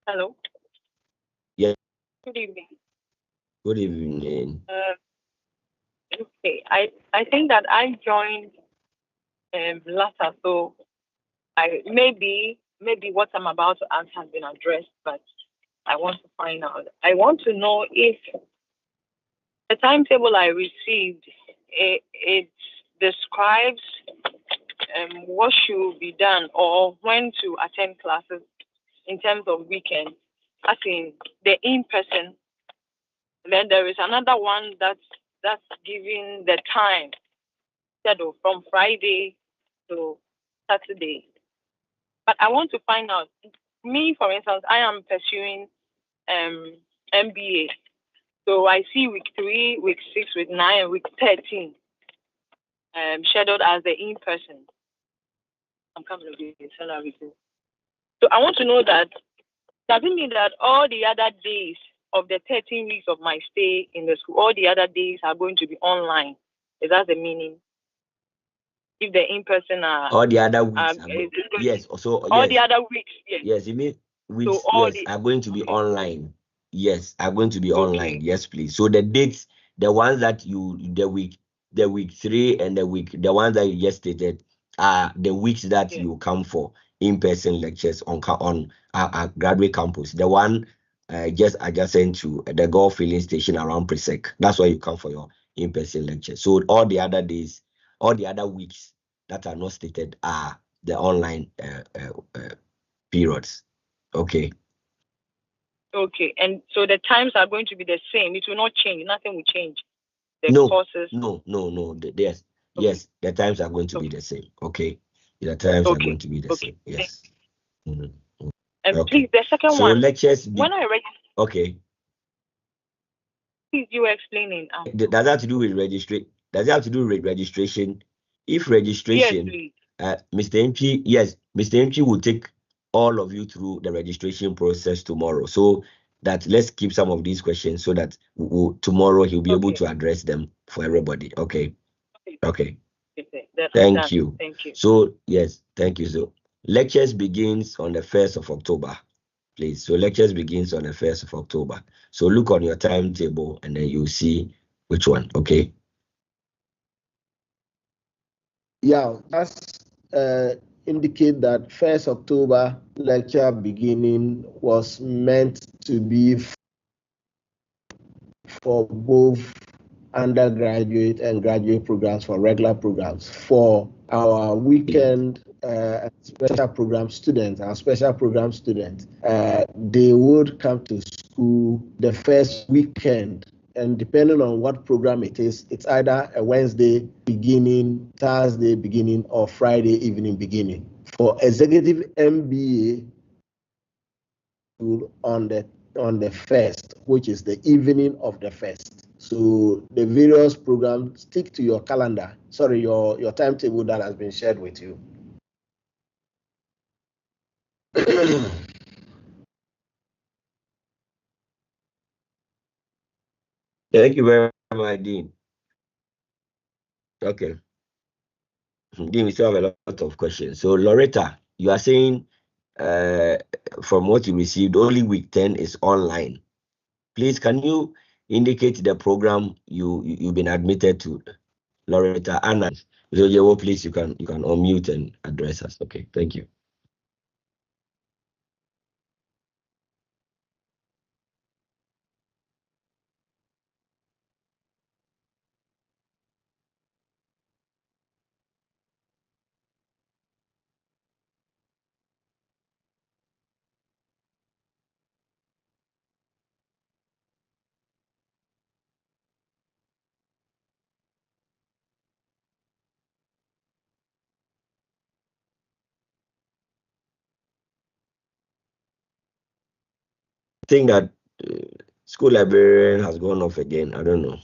S9: Hello.
S2: Yeah.
S9: Good evening.
S2: Good evening.
S9: Okay, I think that I joined later, so I maybe what I'm about to ask has been addressed, but I want to find out. I want to know if the timetable I received it describes what should be done or when to attend classes in terms of weekends, as in the in-person. Then there is another one that's giving the time schedule from Friday to Saturday. But I want to find out, me, for instance, I am pursuing MBA. So I see week 3, week 6, week 9, and week 13 scheduled as the in-person. I'm coming to be in salary. So I want to know that, does it mean that all the other days of the 13 weeks of my stay in the school, all the other days are going to be online? Is that the meaning? If the in-person are
S2: all the other weeks yes, also
S9: all
S2: yes.
S9: the other weeks, yes.
S2: Yes, you mean weeks,
S9: so all
S2: yes, are going to be online. Yes, are going to be
S9: Okay.
S2: online. Yes, please. So the dates, the ones that the week 3 and the ones that you just stated are the weeks that
S9: Yeah.
S2: you come for in-person lectures on our graduate campus. The one just adjacent to the Gulf filling station around Presec. That's why you come for your in-person lecture. So all the other days, all the other weeks that are not stated are the online periods. Okay.
S9: Okay, and so the times are going to be the same. It will not change. Nothing will change. The
S2: No,
S9: courses.
S2: no. Yes, okay. Yes, the times are going to be the same. Okay, the times are going to be the same. Yes. Mm-hmm.
S9: And
S2: okay.
S9: Please, the second
S2: so
S9: one.
S2: Lectures.
S9: When I read.
S2: Okay.
S9: Please, you were explaining.
S2: Does that have to do with registration? Does it have to do with registration? If registration,
S9: yes,
S2: Mr. MP, yes, Mr. MP will take all of you through the registration process tomorrow. So that let's keep some of these questions so that tomorrow he'll be able to address them for everybody. Okay. Okay. Thank you.
S9: Thank you.
S2: So yes, thank you. So lectures begins on the 1st of October, please. So lectures begins on the 1st of October. So look on your timetable and then you'll see which one. Okay.
S8: Yeah, that's indicate that 1st October lecture beginning was meant to be for both undergraduate and graduate programs, for regular programs. For our weekend special program students, our special program students, they would come to school the first weekend, and depending on what program it is, it's either a Wednesday beginning, Thursday beginning, or Friday evening beginning. For executive MBA, on the first, which is the evening of the first. So the various programs, stick to your calendar. Sorry, your timetable that has been shared with you.
S2: Thank you very much, Dean. Okay. Dean, we still have a lot of questions. So Loretta, you are saying from what you received, only week 10 is online. Please, can you indicate the program you've been admitted to? Loretta, Anna, so please, you can unmute and address us. Okay, thank you. I think that school librarian has gone off again. I don't know.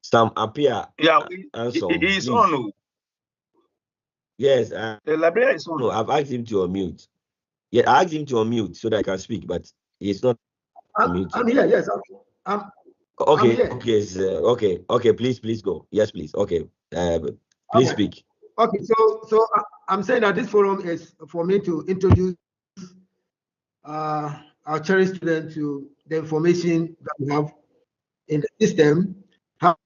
S2: Sam appear.
S1: Yeah,
S2: he's
S1: on.
S2: Yes.
S1: The librarian is on.
S2: No, I've asked him to unmute. Yeah, I asked him to unmute so that I can speak, but he's not unmuted.
S10: I'm here. Yes,
S2: okay.
S10: I'm here.
S2: Okay. Please go. Yes, please. Okay. Please speak.
S10: Okay. So I'm saying that this forum is for me to introduce our cherished students to the information that we have in the system, how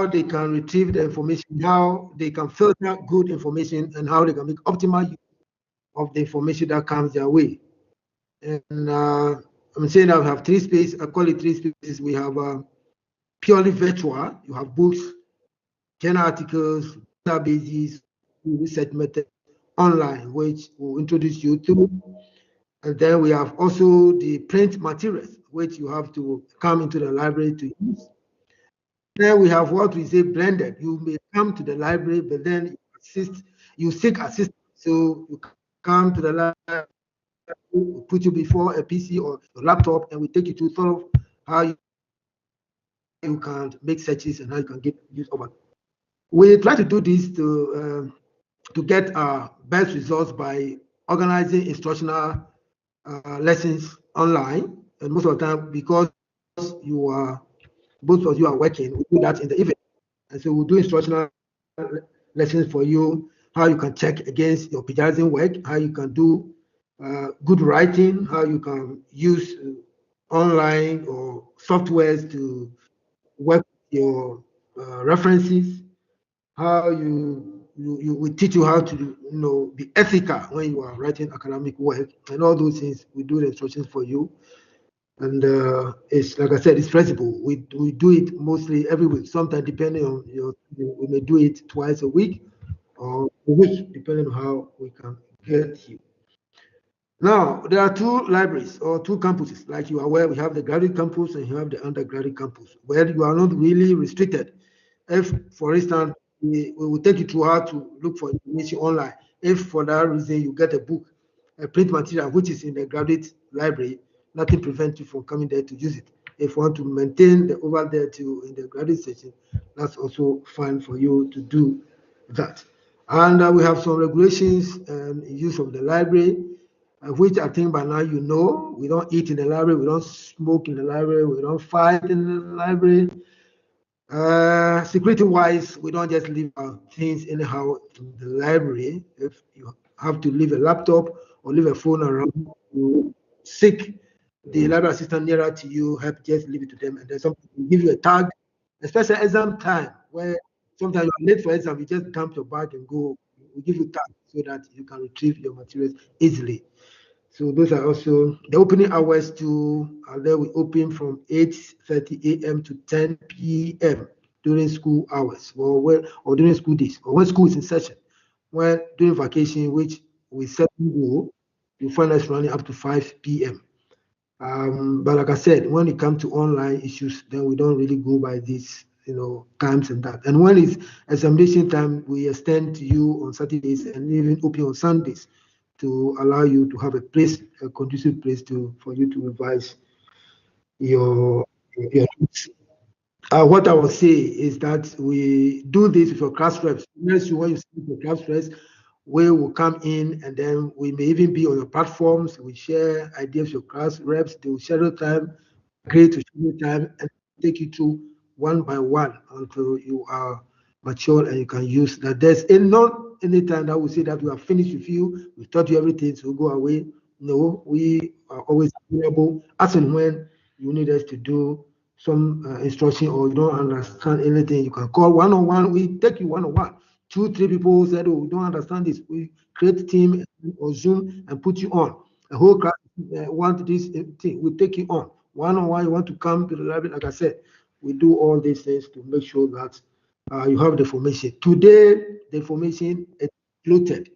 S10: they can retrieve the information, how they can filter good information, and how they can make optimal use of the information that comes their way. And I'm saying that we have three spaces. I call it three spaces. We have purely virtual. You have books, journal articles, databases, research method online, which will introduce you to. And then we have also the print materials, which you have to come into the library to use. Then we have what we say blended. You may come to the library, but then you seek assistance. So you come to the library, we put you before a PC or a laptop, and we take you to sort of how you can make searches and how you can get use of it. We try to do this to get our best results by organizing instructional lessons online, and most of the time, because both of you are working, we do that in the evening, and so we'll do instructional lessons for you, how you can check against your plagiarism work, how you can do good writing, how you can use online or softwares to work with your references, how we teach you how to be ethical when you are writing academic work, and all those things. We do the instructions for you, and it's like I said, it's flexible. We do it mostly every week. Sometimes depending on we may do it twice a week, or a week, depending on how we can get you. Now, there are two libraries or two campuses. Like you are aware, we have the graduate campus and you have the undergraduate campus, where you are not really restricted. If, for instance, we will take you through how to look for information online. If for that reason you get a book, a print material, which is in the graduate library, nothing prevents you from coming there to use it. If you want to maintain the over there to in the graduate section, that's also fine for you to do that. And we have some regulations and use of the library, which I think by now you know. We don't eat in the library, we don't smoke in the library, we don't fight in the library. Security wise, we don't just leave our things anyhow in the library. If you have to leave a laptop or leave a phone around, you seek the library assistant nearer to you, help just leave it to them, and then somebody will give you a tag, especially exam time, where sometimes you are late for exam, you just dump your bag and go. We give you tag so that you can retrieve your materials easily. So those are also the opening hours to there. We open from 8:30 a.m. to 10 p.m. during school hours, or during school days, or when school is in session. When during vacation, which we seldom go, you find us running up to 5 p.m. But like I said, when it comes to online issues, then we don't really go by these, times and that. And when it's examination time, we extend to you on Saturdays and even open on Sundays to allow you to have a conducive place for you to revise your notes. What I will say is that we do this with your class reps. When you see your class reps, we will come in and then we may even be on your platforms. We share ideas with your class reps. They will schedule time, create a schedule time, and take you through one by one until you are mature and you can use that. There's not any time that we say that we are finished with you, we've taught you everything, so go away. No, we are always available as and when you need us to do some instruction or you don't understand anything, you can call one-on-one. We take you one-on-one. 2, 3 people said, oh, we don't understand this. We create team or Zoom and put you on. A whole class want this thing. We take you on one-on-one. You want to come to the library, like I said, we do all these things to make sure that you have the information. Today, the information is floated.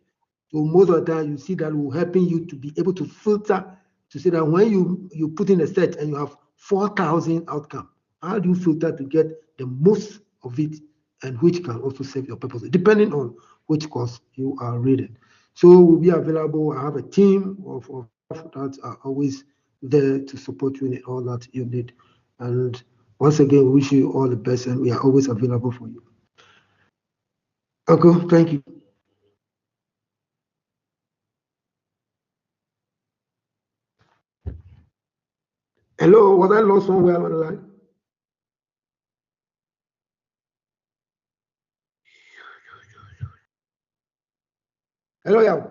S10: So most of the time, you see that will helping you to be able to filter to say that when you put in a set and you have 4,000 outcome, how do you filter to get the most of it and which can also serve your purpose, depending on which course you are reading. So we'll be available. I have a team of that are always there to support you in all that you need. And once again, we wish you all the best and we are always available for you. Okay, thank you. Hello, was I lost somewhere on the line? Hello, yeah.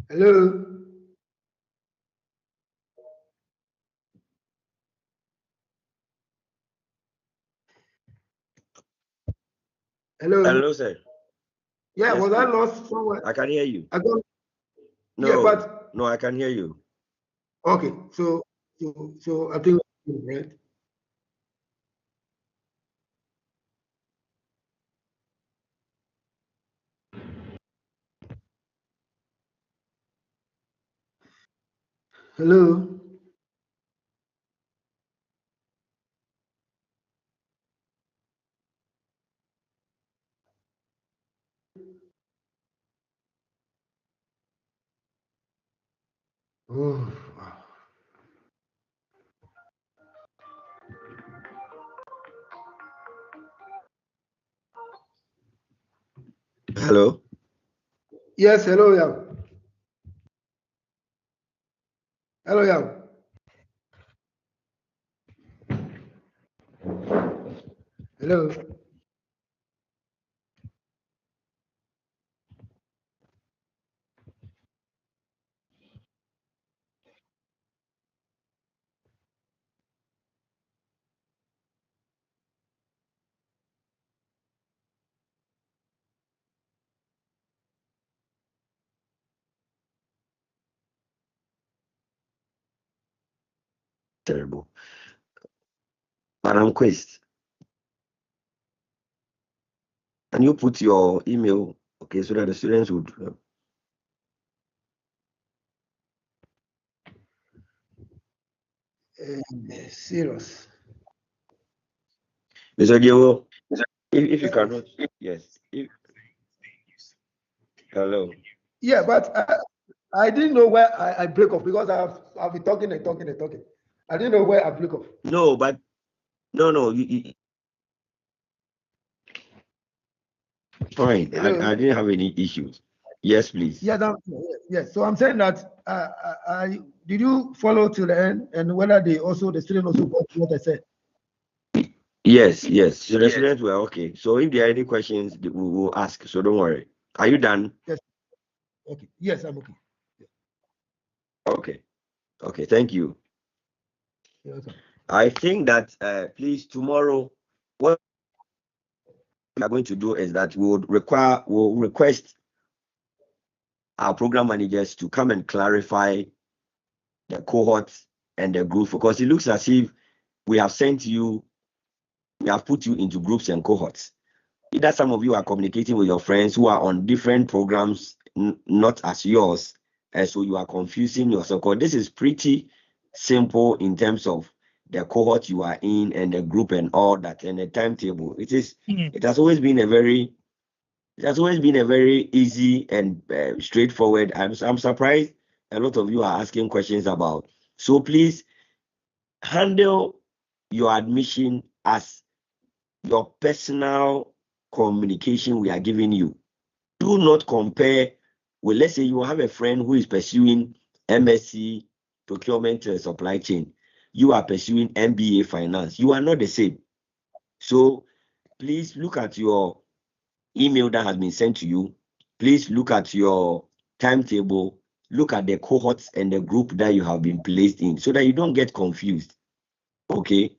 S10: Hello. Hello.
S2: Hello, sir.
S10: Yeah,
S2: Yes,
S10: was I
S2: please.
S10: lost somewhere?
S2: I can hear you.
S10: I got.
S2: No,
S10: Yeah, but
S2: no, I can hear you.
S10: okay. So I think right. Hello. Oh, wow.
S2: Hello.
S10: Yes. Hello, yeah. Hello, yeah. Hello.
S2: Terrible. Madam Quest, can you put your email, okay, so that the students would.
S10: Serious.
S2: Mr. Gio, if you cannot, yes. Hello.
S10: Yeah, but I didn't know where I break off because I've been talking and talking and talking. I didn't know where I break off.
S2: No, but no. Fine. I didn't have any issues. Yes, please.
S10: Yeah, yes. So I'm saying that did you follow to the end, and whether the student also got what I said?
S2: Yes. So the students were okay. So if there are any questions, we will ask. So don't worry. Are you done?
S10: Yes. Okay. Yes, I'm okay.
S2: Okay. Thank you.
S10: You're welcome.
S2: I think that please tomorrow, what we are going to do is that we'll request our program managers to come and clarify the cohorts and the group, because it looks as if we have put you into groups and cohorts. Either some of you are communicating with your friends who are on different programs, not as yours, and so you are confusing yourself. Because this is pretty simple in terms of the cohort you are in and the group and all that, and the timetable. It has always been a very easy and straightforward. I'm surprised a lot of you are asking questions about. So please handle your admission as your personal communication we are giving you. Do not compare with, let's say you have a friend who is pursuing MSc procurement and supply chain. You are pursuing MBA finance. You are not the same. So please look at your email that has been sent to you. Please look at your timetable. Look at the cohorts and the group that you have been placed in so that you don't get confused. Okay?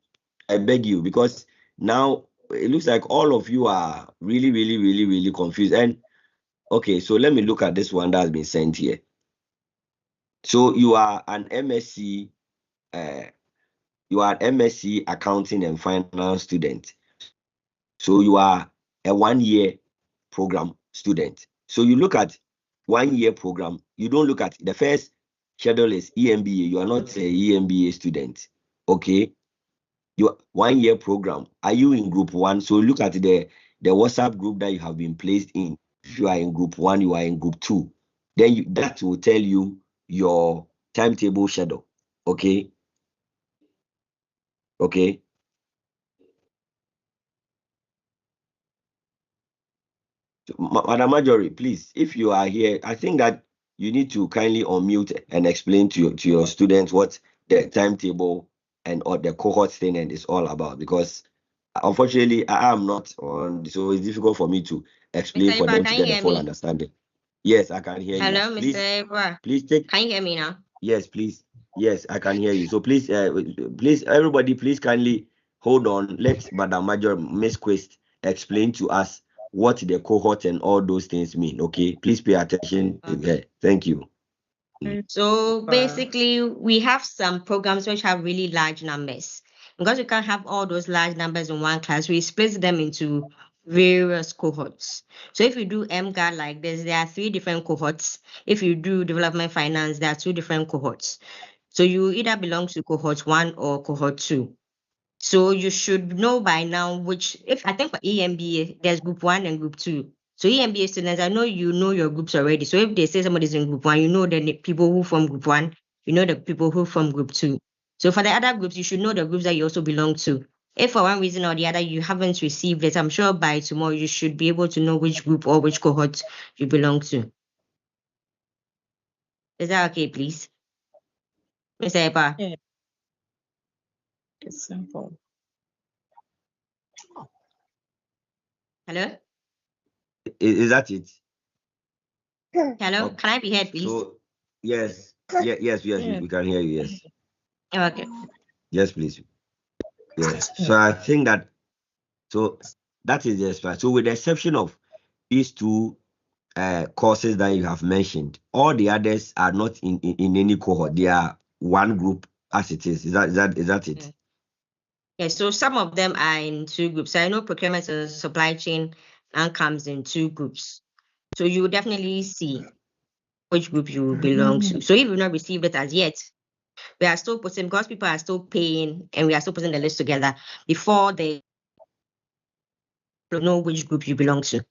S2: I beg you, because now it looks like all of you are really confused. And okay, so let me look at this one that has been sent here. So you are an MSc, accounting and finance student. So you are a 1-year program student. So you look at 1-year program. You don't look at the first schedule is EMBA. You are not a EMBA student. Okay. Your 1-year program. Are you in group 1? So look at the WhatsApp group that you have been placed in. If you are in group 1, you are in group 2. Then that will tell you your timetable schedule. Okay. So, Madam Marjorie, please, if you are here, I think that you need to kindly unmute and explain to your students what the timetable and or the cohort thing and is all about, because unfortunately I am not on, so it's difficult for me to explain
S6: Mr.
S2: for
S6: Eba,
S2: them to
S6: can you
S2: get the
S6: hear
S2: full
S6: me?
S2: understanding. Yes, I can hear
S6: Hello,
S2: you.
S6: Mr. Eba.
S2: Please take.
S6: Can you hear me now?
S2: Yes, please. Yes, I can hear you. So please, everybody, please kindly hold on. Let Madam Major Miss Quest explain to us what the cohort and all those things mean. Okay, please pay attention to her. Thank you.
S6: So basically, we have some programs which have really large numbers. Because we can't have all those large numbers in one class, we split them into various cohorts. So if you do MGAT like this, there are 3 different cohorts. If you do development finance, there are 2 different cohorts. So you either belong to cohort 1 or cohort 2. So you should know by now which, if I think for EMBA, there's group 1 and group 2. So EMBA students, I know you know your groups already. So if they say somebody's in group 1, you know the people who from group 1, you know the people who from group 2. So for the other groups, you should know the groups that you also belong to. If for one reason or the other you haven't received it, I'm sure by tomorrow you should be able to know which group or which cohort you belong to. Is that okay, please? Mr. Epa?
S11: Yeah. It's simple.
S6: Hello?
S2: Is that it?
S6: Hello?
S2: Okay.
S6: Can I be heard, please?
S2: So yes, we can hear you. Yes.
S6: Okay.
S2: Yes, please. Yes. So I think that that is the expert. So with the exception of these 2 courses that you have mentioned, all the others are not in any cohort. They are one group as it is. Is that it?
S6: Yeah, so some of them are in two groups. I know procurement and supply chain now comes in two groups. So you will definitely see which group you belong to. So if you've not received it as yet, we are still putting, because people are still paying and we are still putting the list together before they know which group you belong to.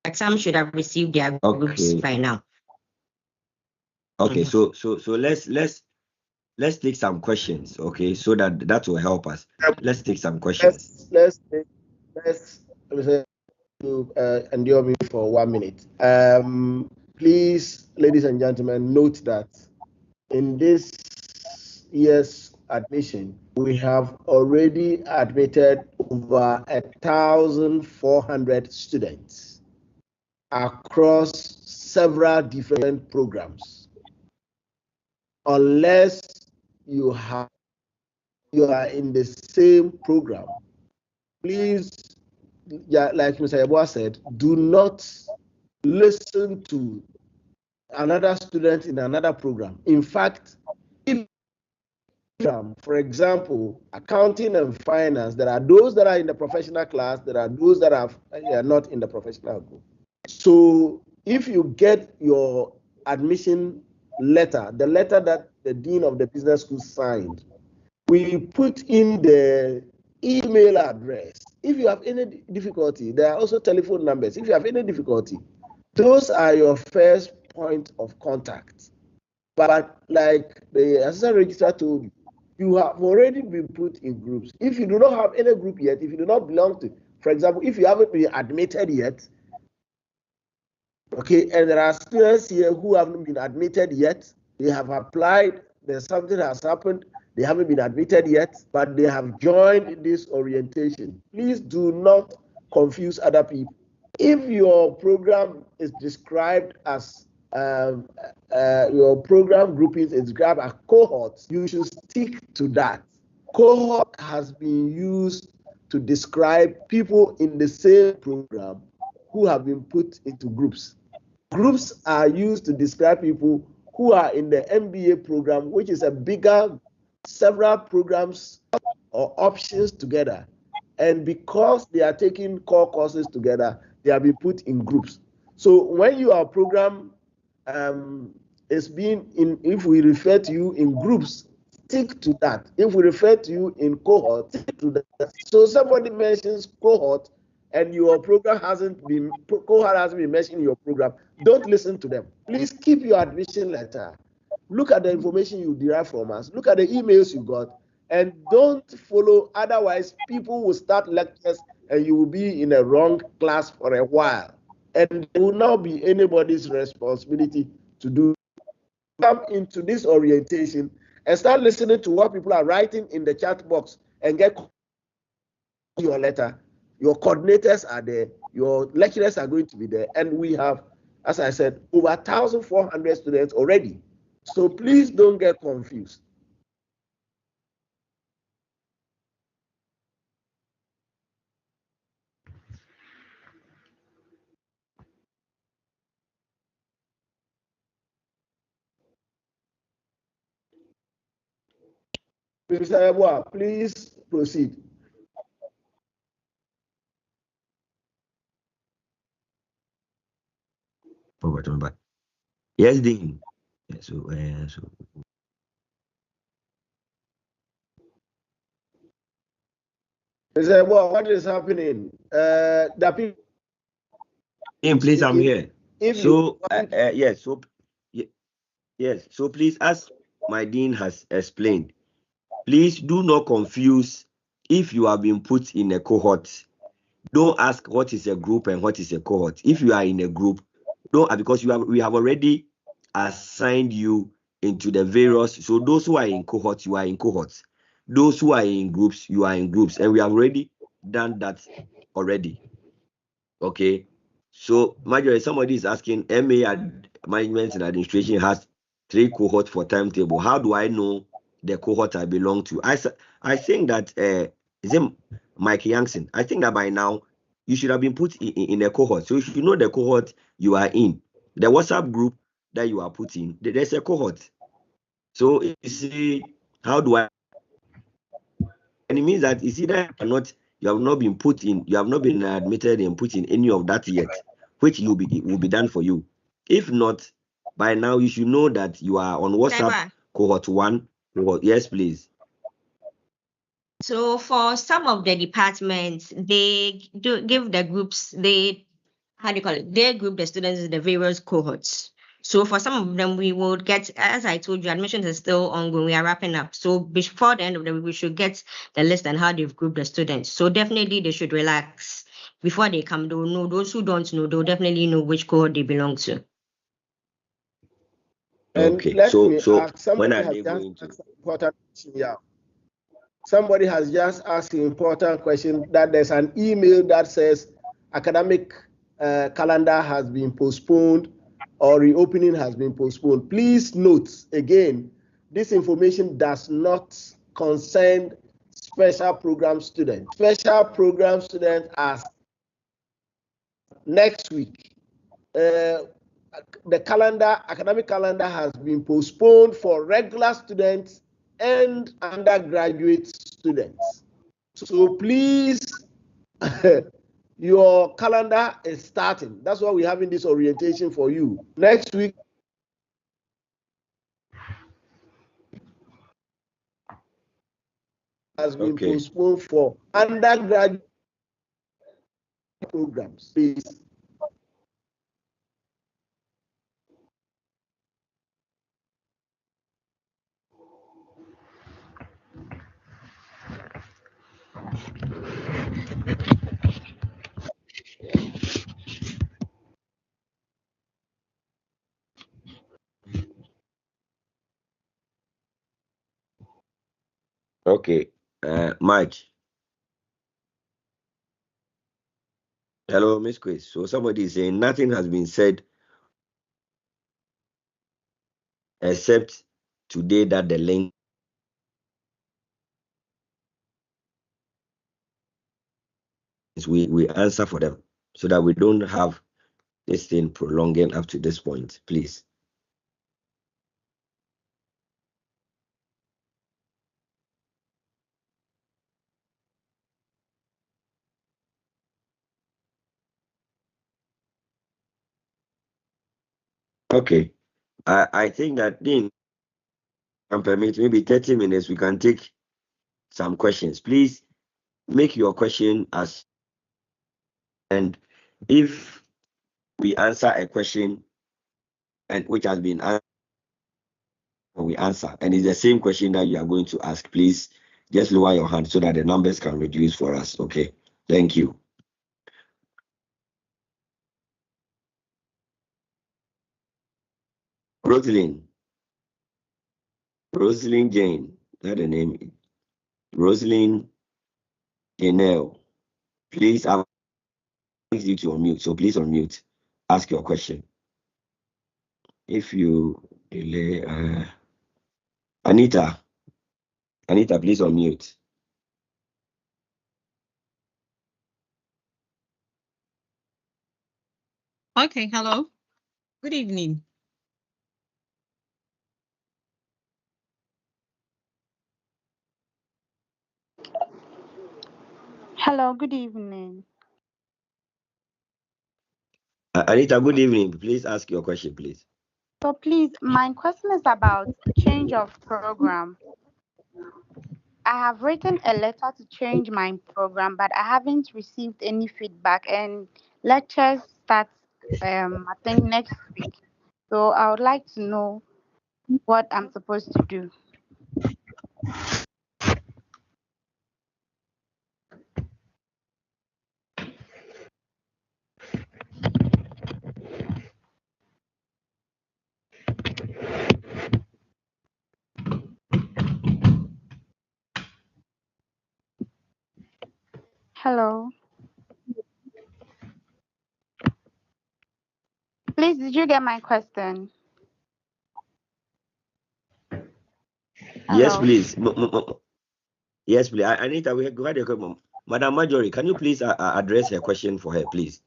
S6: But some should have received their groups by now.
S2: Okay, so let's take some questions, okay, so that will help us. Let's take some questions.
S8: Let's endure me for 1 minute. Please, ladies and gentlemen, note that in this year's admission, we have already admitted over 1,400 students across several different programs. Unless you are in the same program, please, like Mr. Yeboah said, do not listen to another student in another program. In fact, for example, accounting and finance, there are those that are in the professional class, there are those that are not in the professional group. So if you get your admission letter, the letter that the dean of the business school signed, we put in the email address. If you have any difficulty, there are also telephone numbers. If you have any difficulty, those are your first point of contact. But like the assistant registrar told you, you have already been put in groups. If you do not have any group yet, if you do not belong to, for example, if you haven't been admitted yet, okay, and there are students here who haven't been admitted yet, they have applied, there's something has happened, they haven't been admitted yet, but they have joined this orientation. Please do not confuse other people. If your program is described as your program groupings is described as cohorts, you should stick to that. Cohort has been used to describe people in the same program who have been put into groups. Groups are used to describe people who are in the MBA program, which is a bigger, several programs or options together. And because they are taking core courses together, they have been put in groups. So when your program is being in, if we refer to you in groups, stick to that. If we refer to you in cohort, stick to that. So somebody mentions cohort and your program cohort hasn't been mentioned in your program, don't listen to them. Please keep your admission letter. Look at the information you derive from us. Look at the emails you got, and don't follow. Otherwise, people will start lectures and you will be in a wrong class for a while. And it will not be anybody's responsibility to do. Come into this orientation and start listening to what people are writing in the chat box and get your letter. Your coordinators are there, your lecturers are going to be there, and we have, as I said, over 1,400 students already. So please don't get confused. Mr. Yeboah, please proceed.
S2: Yes, Dean. So
S8: Mr. Yeboah, what is happening? The people.
S2: Dean, please, I'm here.
S8: If
S2: so yes, so yes, so please, as my dean has explained, please do not confuse. If you have been put in a cohort, don't ask what is a group and what is a cohort. If you are in a group, don't, because we have already assigned you into the various. So those who are in cohorts, you are in cohorts. Those who are in groups, you are in groups, and we have already done that already. Okay. So, Marjorie, somebody is asking, MA Management and Administration has 3 cohorts for timetable. How do I know the cohort I belong to? I think that, is it Mike Youngson? I think that by now, you should have been put in a cohort. So you should know the cohort you are in. The WhatsApp group that you are put in, there's a cohort. So you see, how do I And it means that it's either you have not been admitted and put in any of that yet, which will be done for you. If not, by now you should know that you are on WhatsApp
S6: Seba.
S2: cohort 1. Yes, please.
S6: So for some of the departments, they do give the groups, they group the students in the various cohorts. So for some of them, we will get, as I told you, admissions is still ongoing. We are wrapping up. So before the end of the week, we should get the list and how they've grouped the students. So definitely they should relax. Before they come, they'll know. Those who don't know, they'll definitely know which cohort they belong to.
S8: And
S2: Okay.
S8: let me
S2: So
S8: ask, somebody
S2: when are
S8: has
S2: they
S8: just
S2: going to?
S8: asked an important question. Yeah. Somebody has just asked an important question that there's an email that says academic calendar has been postponed or reopening has been postponed. Please note again, this information does not concern special program students. Special program students are next week. The academic calendar has been postponed for regular students and undergraduate students. So please, your calendar is starting. That's why we're having this orientation for you. Next week, has been postponed for undergraduate programs. Please.
S2: Okay. Mike. Hello, Miss Chris. So somebody is saying nothing has been said except today that the link we answer for them so that we don't have this thing prolonging up to this point, please. Okay. I think that Dean can permit maybe 30 minutes. We can take some questions. Please make your question as, and if we answer a question and which has been answered, we answer, and it's the same question that you are going to ask, please just lower your hand so that the numbers can reduce for us. Okay. Thank you. Rosalind Jane, that the name. Rosalind Janelle, please ask you to unmute. So please unmute. Ask your question. If you delay, Anita, please unmute.
S11: Okay, hello. Good evening.
S12: Hello, good evening.
S2: Anita, good evening. Please ask your question, please.
S12: So please, my question is about change of program. I have written a letter to change my program, but I haven't received any feedback, and lectures start I think next week. So I would like to know what I'm supposed to do. Hello. Please, did you get my question?
S2: Yes,
S12: Hello.
S2: please. Yes, please. Anita, we go ahead. Madam Marjorie, can you please address her question for her, please?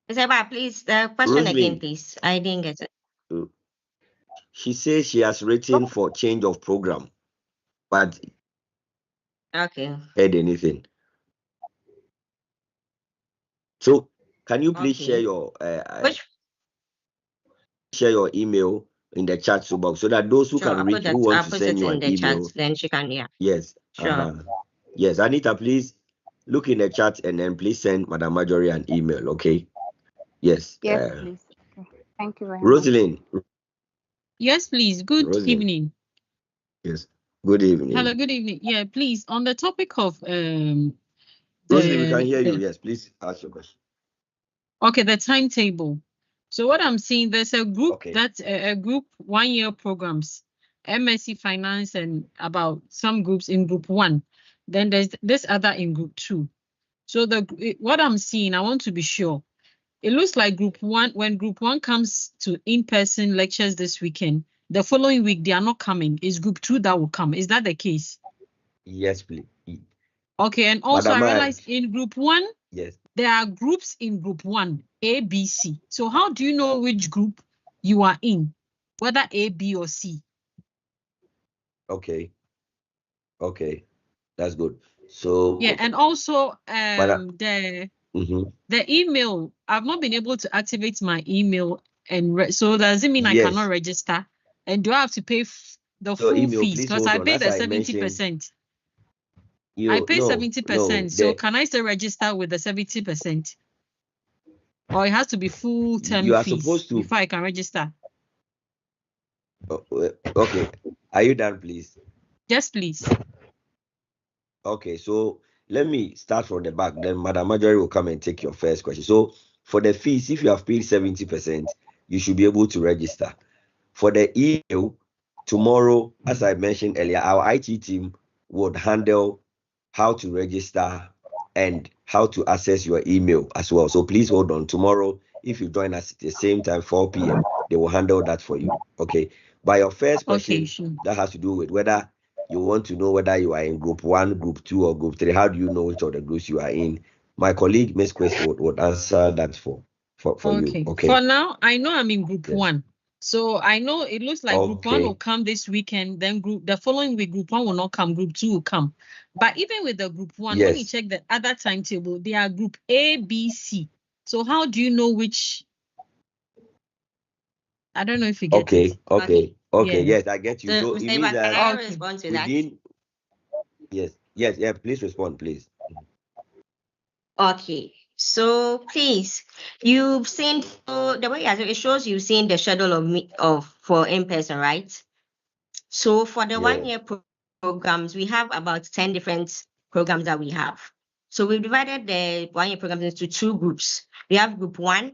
S6: Mr. Please, the question again, please. I didn't get it.
S2: She says she has written for change of program, but
S6: Okay.
S2: heard anything. So can you please share your share your email in the chat box so that those who can reach, who want to send you an email,
S6: chat, then she can, yeah.
S2: Yes.
S6: Sure.
S2: Yes, Anita, please look in the chat and then please send Madam Marjorie an email, okay? Yes.
S12: Yes, please. Okay. Thank you very
S2: Rosalind.
S12: much.
S11: Yes, please. Good evening.
S2: Yes. Good evening.
S11: Hello, good evening. Yeah, please. On the topic of
S2: Rosalind, we can hear you. Yes, please ask your question.
S11: Okay, the timetable. So what I'm seeing, there's a group that's a group 1 year programs, MSc Finance, and about some groups in group 1. Then there's this other in group 2. So what I'm seeing, I want to be sure. It looks like group 1, when group 1 comes to in-person lectures this weekend, the following week they are not coming. It's group 2 that will come. Is that the case?
S2: Yes, please.
S11: Okay, and also
S2: Madam,
S11: I realized in group 1,
S2: yes,
S11: there are groups in group 1, A, B, C. So how do you know which group you are in, whether A, B, or C?
S2: Okay, that's good. So
S11: yeah, and also the email, I've not been able to activate my email, and so does it mean I cannot register? And do I have to pay the full
S2: email,
S11: fees? Because I paid the 70%. I pay 70%. So can I still register with the 70%? Or it has to be full term
S2: you are
S11: fees
S2: supposed to
S11: before I can register?
S2: Okay. Are you done, please?
S11: Yes, please.
S2: Okay, so let me start from the back. Then Madam Marjorie will come and take your first question. So for the fees, if you have paid 70%, you should be able to register. For the email, tomorrow, as I mentioned earlier, our IT team would handle how to register and how to access your email as well. So please hold on. Tomorrow, if you join us at the same time, 4 p.m., they will handle that for you. Okay. By your first question, that has to do with whether you want to know whether you are in group 1, group 2, or group 3. How do you know which of the groups you are in? My colleague, Ms. Quest, would answer that for you. Okay.
S11: For now, I know I'm in group 1. So I know it looks like group 1 will come this weekend, then the following week, group 1 will not come, group 2 will come. But even with the group 1, when you check the other timetable, they are group A, B, C. So how do you know which? I don't know if you get it.
S2: Okay. Yes, I get you. So it means that
S6: can I respond to that?
S2: Yes. Please respond, please.
S6: Okay. So please, you've seen the way it shows you've seen the schedule for in person, right? So for the 1 year programs, we have about 10 different programs that we have. So we've divided the 1 year programs into 2 groups. We have group 1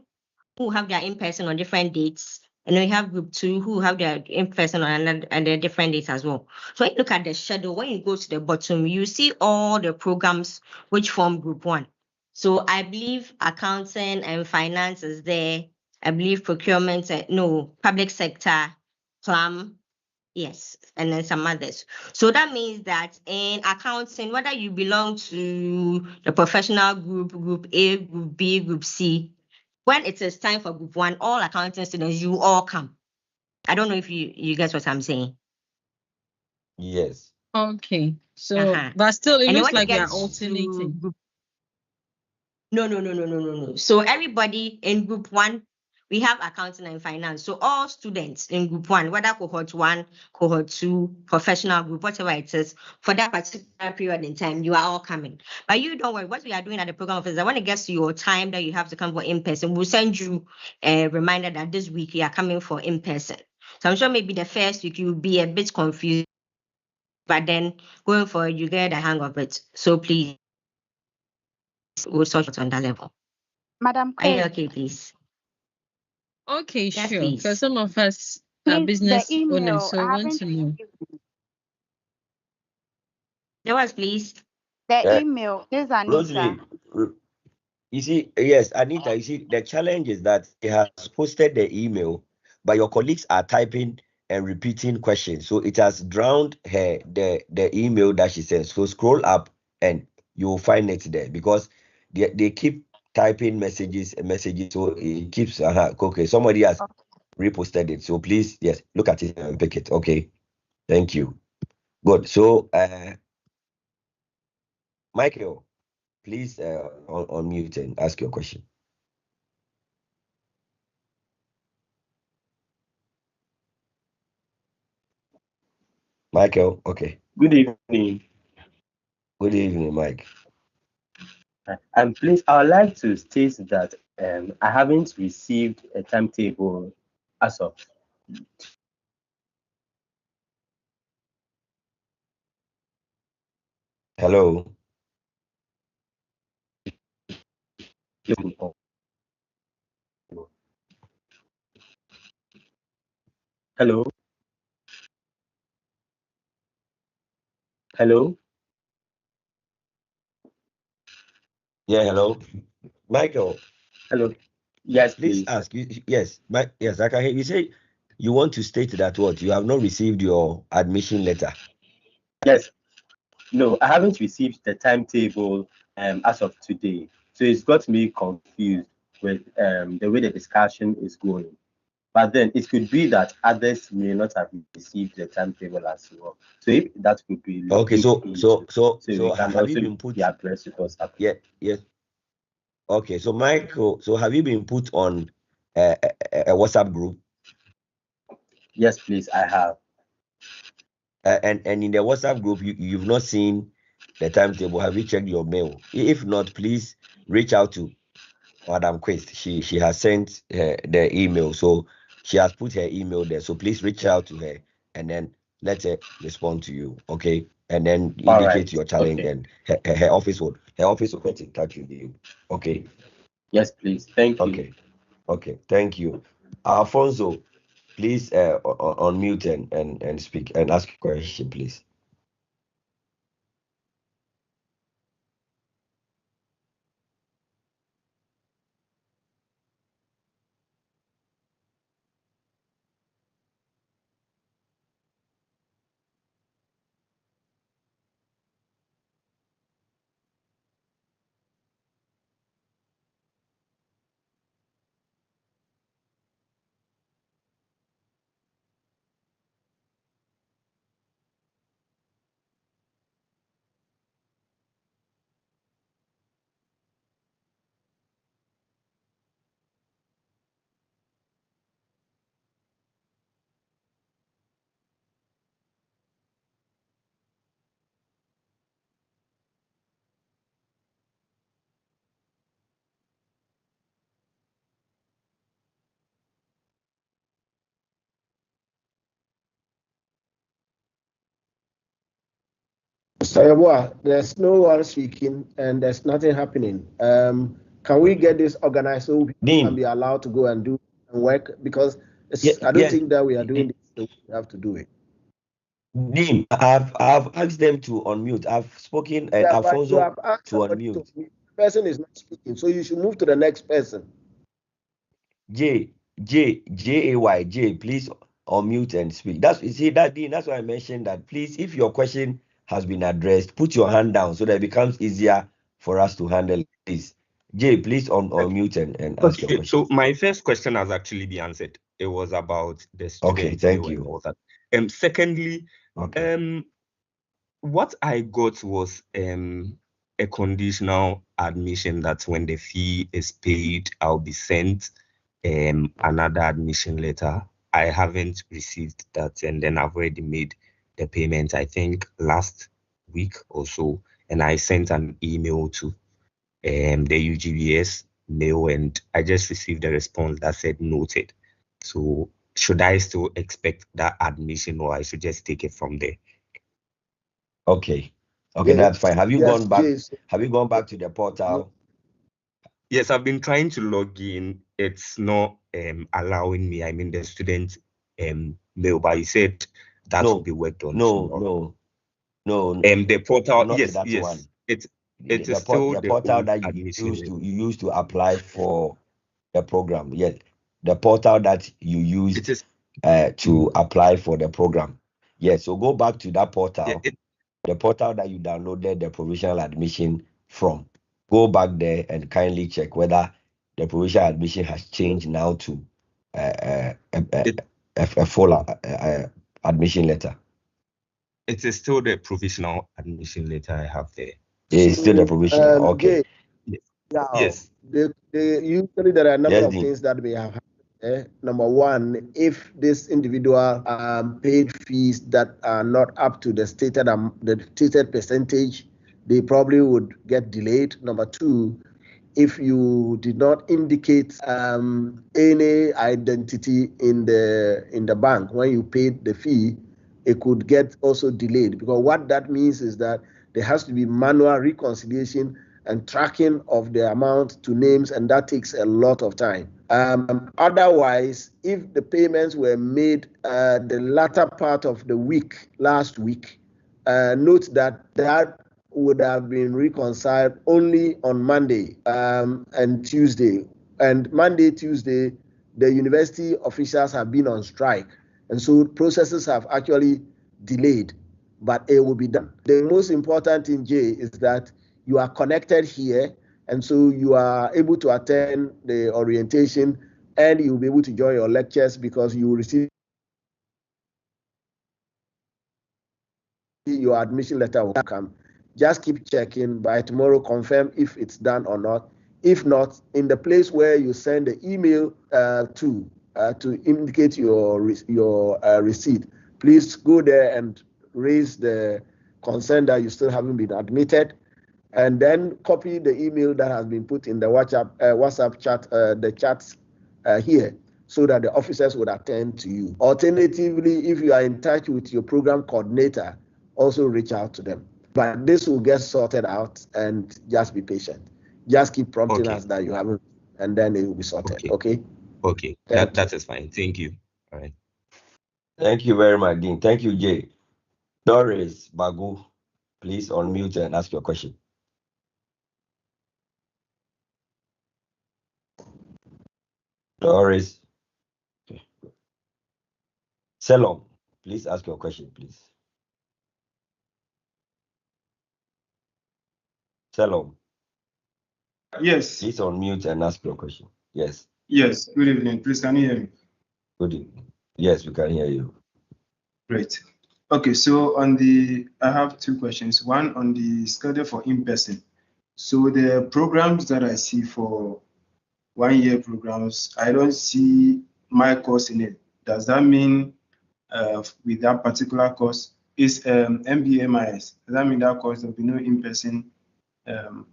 S6: who have their in person on different dates, and we have group 2 who have their in person on their different dates as well. So when you look at the schedule, when you go to the bottom, you see all the programs which form group 1. So I believe accounting and finance is there. I believe procurement, public sector, plum, yes, and then some others. So that means that in accounting, whether you belong to the professional group, group A, group B, group C, when it is time for group 1, all accounting students, you all come. I don't know if you get what I'm saying.
S2: Yes.
S11: Okay. So, but still, it looks like we are
S6: alternating. No. So everybody in group 1, we have accounting and finance. So all students in group 1, whether cohort 1, cohort 2, professional group, whatever it is, for that particular period in time, you are all coming. But you don't worry. What we are doing at the program office, when it gets to your time that you have to come for in person, we'll send you a reminder that this week you are coming for in person. So I'm sure maybe the first week you'll be a bit confused, but then going forward, you get the hang of it. So please, we'll sort it on that level.
S12: Madam
S6: Are you okay, please?
S11: Okay,
S6: yes,
S11: sure.
S6: Please.
S11: Because some of us are business owners, so I want to know.
S6: There was, please.
S12: The email. This is Anita.
S2: Rosalie, you see, yes, Anita, you see, the challenge is that he has posted the email, but your colleagues are typing and repeating questions. So it has drowned the email that she sent. So scroll up and you'll find it there because they keep typing messages, so it keeps. Okay, somebody has reposted it. So please, yes, look at it and pick it. Okay, thank you. Good. So, Michael, please unmute and ask your question. Michael, okay.
S13: Good evening.
S2: Good evening, Mike.
S13: Please, I would like to state that I haven't received a timetable as of.
S2: Hello.
S13: Hello. Hello.
S2: Yeah, hello. Michael.
S13: Hello. Yes,
S2: please
S13: please.
S2: ask. Yes, yes, I can hear you. Say you want to state that what you have not received your admission letter.
S13: Yes. No, I haven't received the timetable as of today. So it's got me confused with the way the discussion is going. But then it could be that others may not have received the timetable as well. So if that could be
S2: okay, so
S13: we can
S2: have you been put?
S13: be abreast with what's happening.
S2: Yeah, yes. Okay, so Michael, so have you been put on a WhatsApp group?
S13: Yes, please, I have.
S2: And in the WhatsApp group, you've not seen the timetable. Have you checked your mail? If not, please reach out to Madam Quest. She has sent the email, so she has put her email there. So please reach out to her and then let her respond to you, okay? And then indicate your challenge,
S13: okay.
S2: and her office will get in touch with you, okay?
S13: Yes, please. Thank you.
S2: Okay. Thank you, Alfonso. Please unmute and speak and ask a question, please.
S8: Mr. Yeboah, there's no one speaking and there's nothing happening. Can we get this organized so we can be allowed to go and do work? Because I don't think that we are doing this the way we have to do it.
S2: Dean, I've asked them to unmute. I've spoken and Alfonso
S8: have asked
S2: to unmute.
S8: The person is not speaking, so you should move to the next person.
S2: J, please unmute and speak. Dean, that's why I mentioned that. Please, if your question has been addressed, put your hand down so that it becomes easier for us to handle it. Please, Jay, please unmute and ask your question.
S14: So my first question has actually been answered. It was about the student.
S2: Okay, thank you.
S14: And all that. Secondly, what I got was a conditional admission that when the fee is paid, I'll be sent another admission letter. I haven't received that, and then I've already made the payment, I think last week or so, and I sent an email to the UGBS mail, and I just received a response that said noted. So should I still expect that admission, or I should just take it from there?
S2: Okay, that's fine. Have you gone back? Have you gone back to the portal?
S14: Yes, I've been trying to log in. It's not allowing me. I'm in the student mail, but you said that will be worked on.
S2: No.
S14: The portal. Yes.
S2: One.
S14: It's
S2: the portal that you used to apply for the program. Yes, the portal that you used to apply for the program. Yes, so go back to that portal. The portal that you downloaded the provisional admission from. go back there and kindly check whether the provisional admission has changed now to a full admission letter.
S14: It is still the provisional admission letter I have there.
S2: It's still the provisional. Okay.
S14: Yes.
S8: Usually there are a number of things that may have happened. Number one, if this individual paid fees that are not up to the stated percentage, they probably would get delayed. Number two, if you did not indicate any identity in the bank when you paid the fee, it could get also delayed, because what that means is that there has to be manual reconciliation and tracking of the amount to names, and that takes a lot of time. Otherwise, if the payments were made the latter part of the week, last week, note that would have been reconciled only on Monday and Tuesday. And Monday, Tuesday, the university officials have been on strike, and so processes have actually delayed, but it will be done. The most important thing, Jay, is that you are connected here, and so you are able to attend the orientation, and you'll be able to join your lectures because you will receive your admission letter will come. Just keep checking. By tomorrow, confirm if it's done or not. If not, in the place where you send the email to indicate your receipt, please go there and raise the concern that you still haven't been admitted, and then copy the email that has been put in the WhatsApp chat, the chats here, so that the officers would attend to you. Alternatively, if you are in touch with your program coordinator, also reach out to them. But this will get sorted out, and just be patient. Just keep prompting us that you haven't, and then it will be sorted. Okay.
S14: Okay. That is fine. Thank you. All right.
S2: Thank you very much, Dean. Thank you, Jay. Doris Bagu, please unmute and ask your question. Doris. Okay. Selom, please ask your question, please. Selom.
S15: Yes.
S2: Please unmute and ask your question. Yes.
S15: Yes. Good evening. Please, can you hear me?
S2: Good evening. Yes, we can hear you.
S15: Great. Okay, so I have two questions. One on the schedule for in-person. So the programs that I see for 1 year programs, I don't see my course in it. Does that mean with that particular course is MBA MIS? Does that mean that course there will be no in-person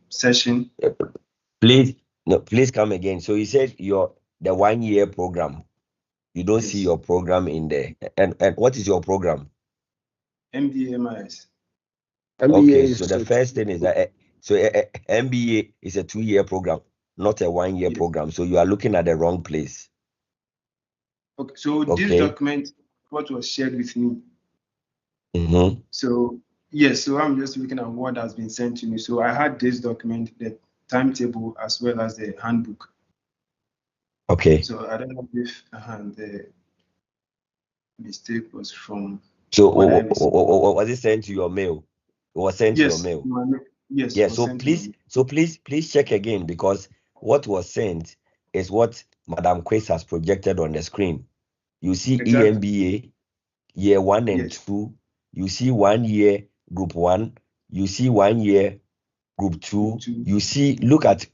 S15: session?
S2: Please come again. So you said the 1 year program. You don't see your program in there. And what is your program?
S15: MBA MIS.
S2: Okay, so the first thing is that MBA is a 2-year program, not a 1 year program. So you are looking at the wrong place.
S15: Okay, so this document, what was shared with me.
S2: Mm-hmm.
S15: So yes, so I'm just looking at what has been sent to me. So I had this document, the timetable, as well as the handbook.
S2: Okay.
S15: So I don't know if the mistake was from.
S2: So was it sent to your mail? It was sent to your mail.
S15: Yes.
S2: Yeah. So please check again, because what was sent is what Madam Quace has projected on the screen. You see EMBA year 1 and 2. You see 1 year group 1. You see 1 year group 2. You see, look at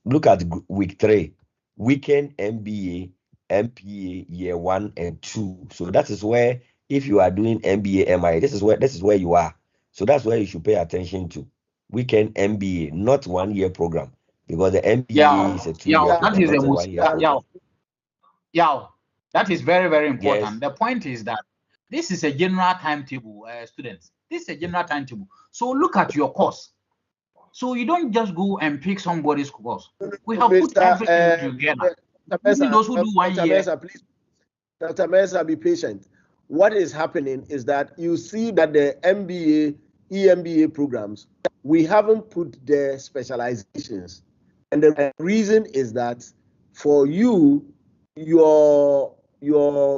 S2: week 3, weekend MBA, MPA year 1 and 2. So that is where, if you are doing MBA MI, this is where you are. So that's where you should pay attention to. Weekend MBA, not 1 year program, because the MBA is a 2-year program.
S4: That is the most that is very, very important.
S2: Yes.
S4: The point is that this is a general timetable, students. This is a general timetable. So look at your course. So you don't just go and pick somebody's course. We have put everything together. Those who do 1 year.
S8: Please, Dr. Mesa, be patient. What is happening is that you see that the MBA, EMBA programs, we haven't put the specializations. And the reason is that for you, your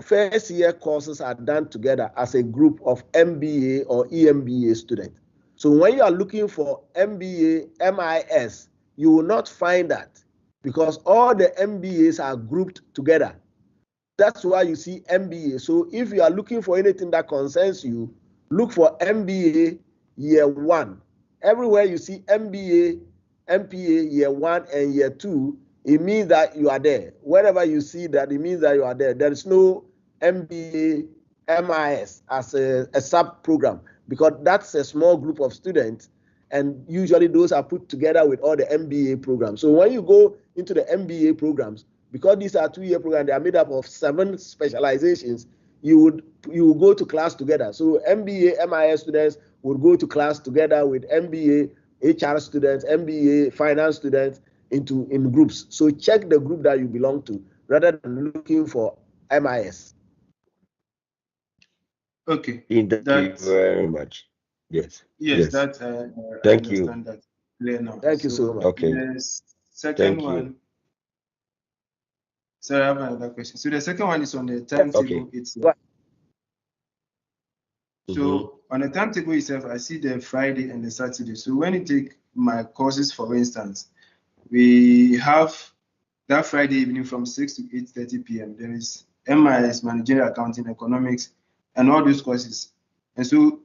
S8: first year courses are done together as a group of MBA or EMBA students. So when you are looking for MBA, MIS, you will not find that, because all the MBAs are grouped together. That's why you see MBA. So if you are looking for anything that concerns you, look for MBA year 1. Everywhere you see MBA, MPA year 1 and year 2, it means that you are there. Wherever you see that, it means that you are there. There is no MBA MIS as a sub program, because that's a small group of students, and usually those are put together with all the MBA programs. So when you go into the MBA programs, because these are 2-year programs, they are made up of 7 specializations, you will go to class together. So MBA MIS students would go to class together with MBA HR students, MBA finance students in groups. So check the group that you belong to rather than looking for MIS.
S15: Okay.
S2: Thank you very much. Yes.
S15: Yes, that
S2: Thank
S15: I
S2: you.
S15: understand that clear now.
S8: Thank you so much.
S2: Okay.
S15: The second one. Sorry, I have another question. So the second one is on the timetable itself. So on the timetable itself, I see the Friday and the Saturday. So when you take my courses, for instance, we have that Friday evening from 6 to 8:30 p.m. There is MIS, Managerial Accounting, Economics, and all those courses. And so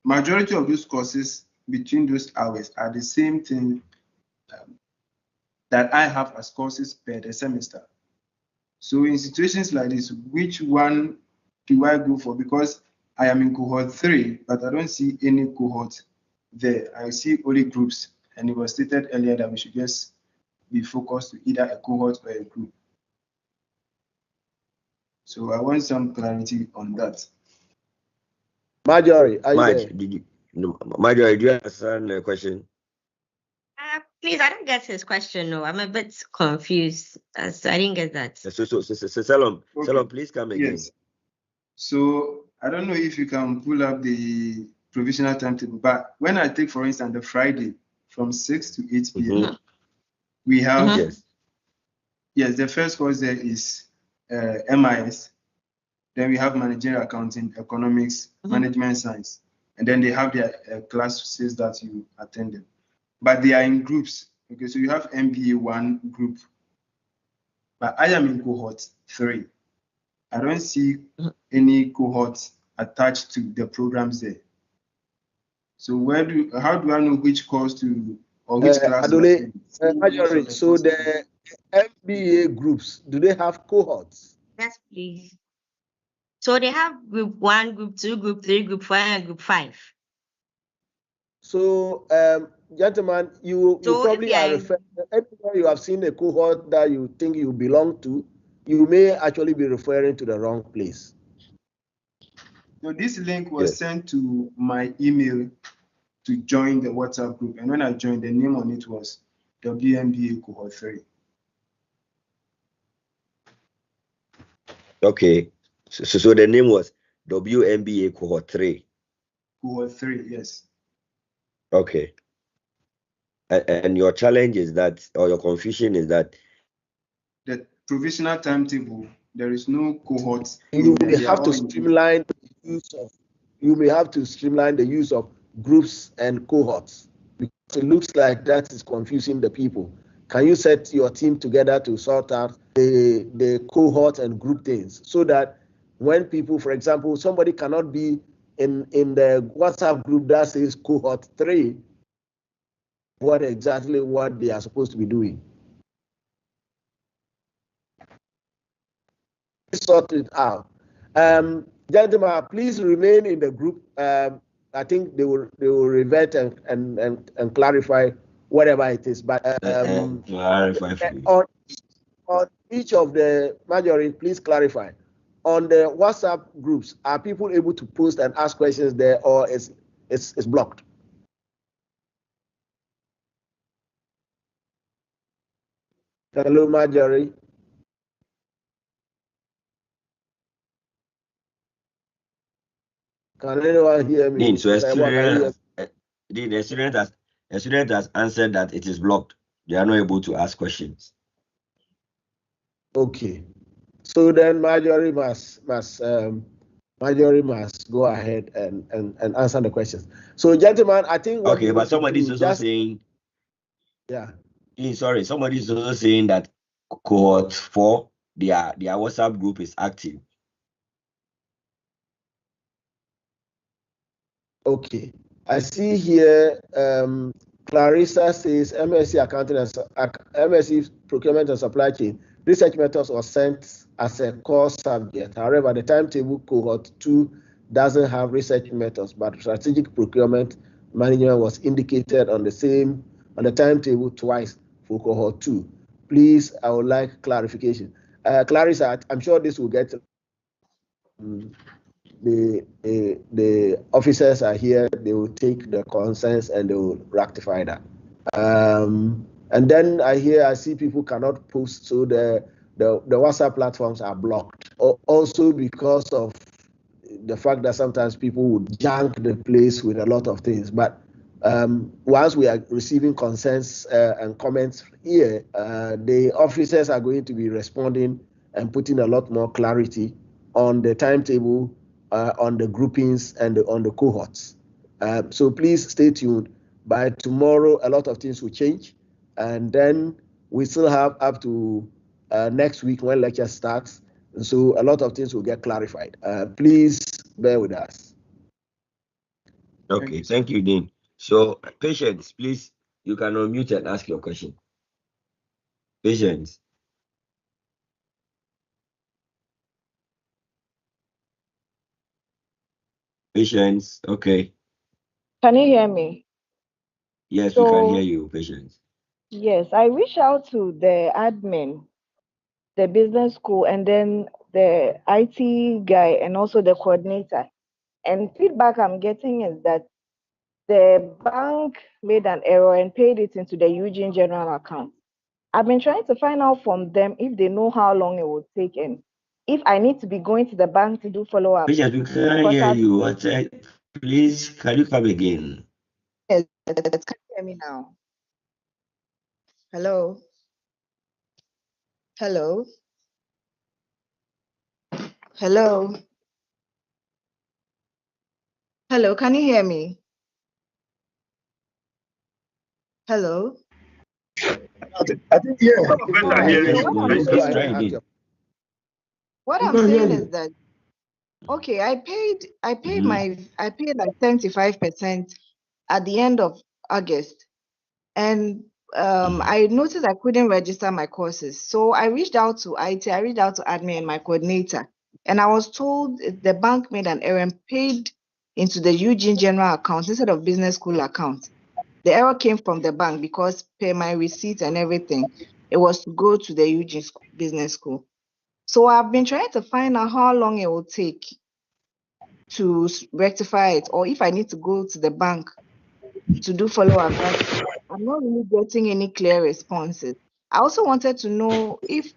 S15: majority of those courses between those hours are the same thing that I have as courses per the semester. So in situations like this, which one do I go for? Because I am in cohort 3, but I don't see any cohort there. I see only groups, and it was stated earlier that we should just be focused to either a cohort or a group. So I want some clarity on that.
S8: Marjorie,
S2: Marjorie, do you understand the question?
S6: Please, I don't get his question. No, I'm a bit confused. So I didn't get that.
S2: So Salom, please come again.
S15: Yes. So I don't know if you can pull up the provisional timetable, but when I take, for instance, the Friday from 6 to 8 p.m., we have, yes, the first course there is MIS. Then we have Managerial Accounting, Economics, Management Science. And then they have their classes that you attended. But they are in groups. Okay, so you have MBA 1 group. But I am in cohort 3. I don't see any cohorts attached to the programs there. So how do I know which course to or which class to attend?
S8: Marjorie, so the MBA groups, do they have cohorts?
S6: Yes, please. So they have group 1, group 2, group 3, group 4, and group 5.
S8: So, gentlemen, you probably are referring, anywhere you have seen a cohort that you think you belong to, you may actually be referring to the wrong place.
S15: So this link was sent to my email to join the WhatsApp group. And when I joined, the name on it was WMBA Cohort 3.
S2: Okay. So the name was WMBA Cohort 3.
S15: Cohort 3, yes.
S2: Okay. And your challenge is that, or your confusion is that
S15: the provisional timetable, there is no cohort.
S8: You may have to streamline the use of. You may have to streamline the use of groups and cohorts, because it looks like that is confusing the people. Can you set your team together to sort out the cohort and group things, so that when people, for example, somebody cannot be in the WhatsApp group that says cohort 3, what they are supposed to be doing. Sort it out. Gentlemen, please remain in the group. I think they will revert and clarify whatever it is. But
S2: clarify for you.
S8: On each of the Marjorie, please clarify. On the WhatsApp groups, are people able to post and ask questions there, or it's blocked? Hello, Marjorie. Can anyone hear me?
S2: Dean, so a student has answered that it is blocked. They are not able to ask questions.
S8: Okay. So then Marjorie must go ahead and answer the questions. So, gentlemen, I think
S2: but somebody is also saying
S8: Yeah.
S2: Sorry, somebody is also saying that cohort 4, their WhatsApp group is active.
S8: Okay. I see here Clarissa says MSc accounting and MSc procurement and supply chain research methods was sent as a core subject. However, the timetable cohort 2 doesn't have research methods, but strategic procurement management was indicated on the timetable twice for cohort 2. Please, I would like clarification. Clarissa, I'm sure this will get the officers are here. They will take the concerns and they will rectify that. And then I see people cannot post, so the WhatsApp platforms are blocked. Also because of the fact that sometimes people would junk the place with a lot of things. But once we are receiving concerns and comments here, the officers are going to be responding and putting a lot more clarity on the timetable, on the groupings, and on the cohorts. So please stay tuned. By tomorrow, a lot of things will change. And then we still have up to next week when lecture starts. So a lot of things will get clarified. Please bear with us.
S2: Okay, thank you, Dean. So, Patience, please, you can unmute and ask your question. Patience. Patience, okay.
S16: Can you hear me?
S2: Yes, we can hear you, Patience.
S16: Yes, I reached out to the admin, the business school, and then the IT guy, and also the coordinator. And feedback I'm getting is that the bank made an error and paid it into the Eugene general account. I've been trying to find out from them if they know how long it will take and if I need to be going to the bank to do follow-up.
S2: Patience, we can't hear you. Please, can you come again?
S16: Yes, can you hear me now? Hello? Hello? Hello? Hello, can you hear me? Hello?
S1: I think yeah. Some of us are hearing
S16: So
S1: you.
S16: what I'm saying is that okay, I paid like 75% at the end of August, and I noticed I couldn't register my courses. So I reached out to IT, I reached out to admin and my coordinator, and I was told the bank made an error and paid into the Eugene general account instead of business school account. The error came from the bank because per my receipt and everything, it was to go to the Eugene business school. So I've been trying to find out how long it will take to rectify it, or if I need to go to the bank to do follow-up. But I'm not really getting any clear responses. I also wanted to know if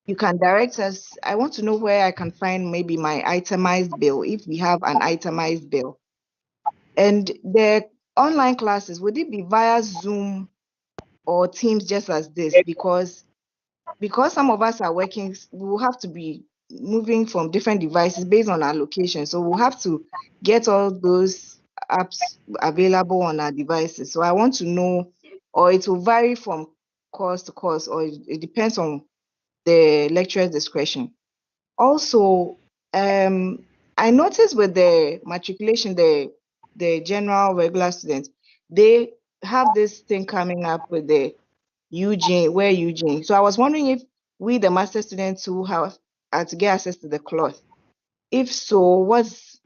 S16: you can direct us. I want to know where I can find maybe my itemized bill, if we have an itemized bill. And the online classes, would it be via Zoom or Teams just as this? Because some of us are working, we'll have to be moving from different devices based on our location. So we'll have to get all those apps available on our devices. So I want to know, or it will vary from course to course, or it depends on the lecturer's discretion. Also, I noticed with the matriculation, the general regular students, they have this thing coming up with the Eugene. So I was wondering if we, the master students who have to get access to the cloth, if so,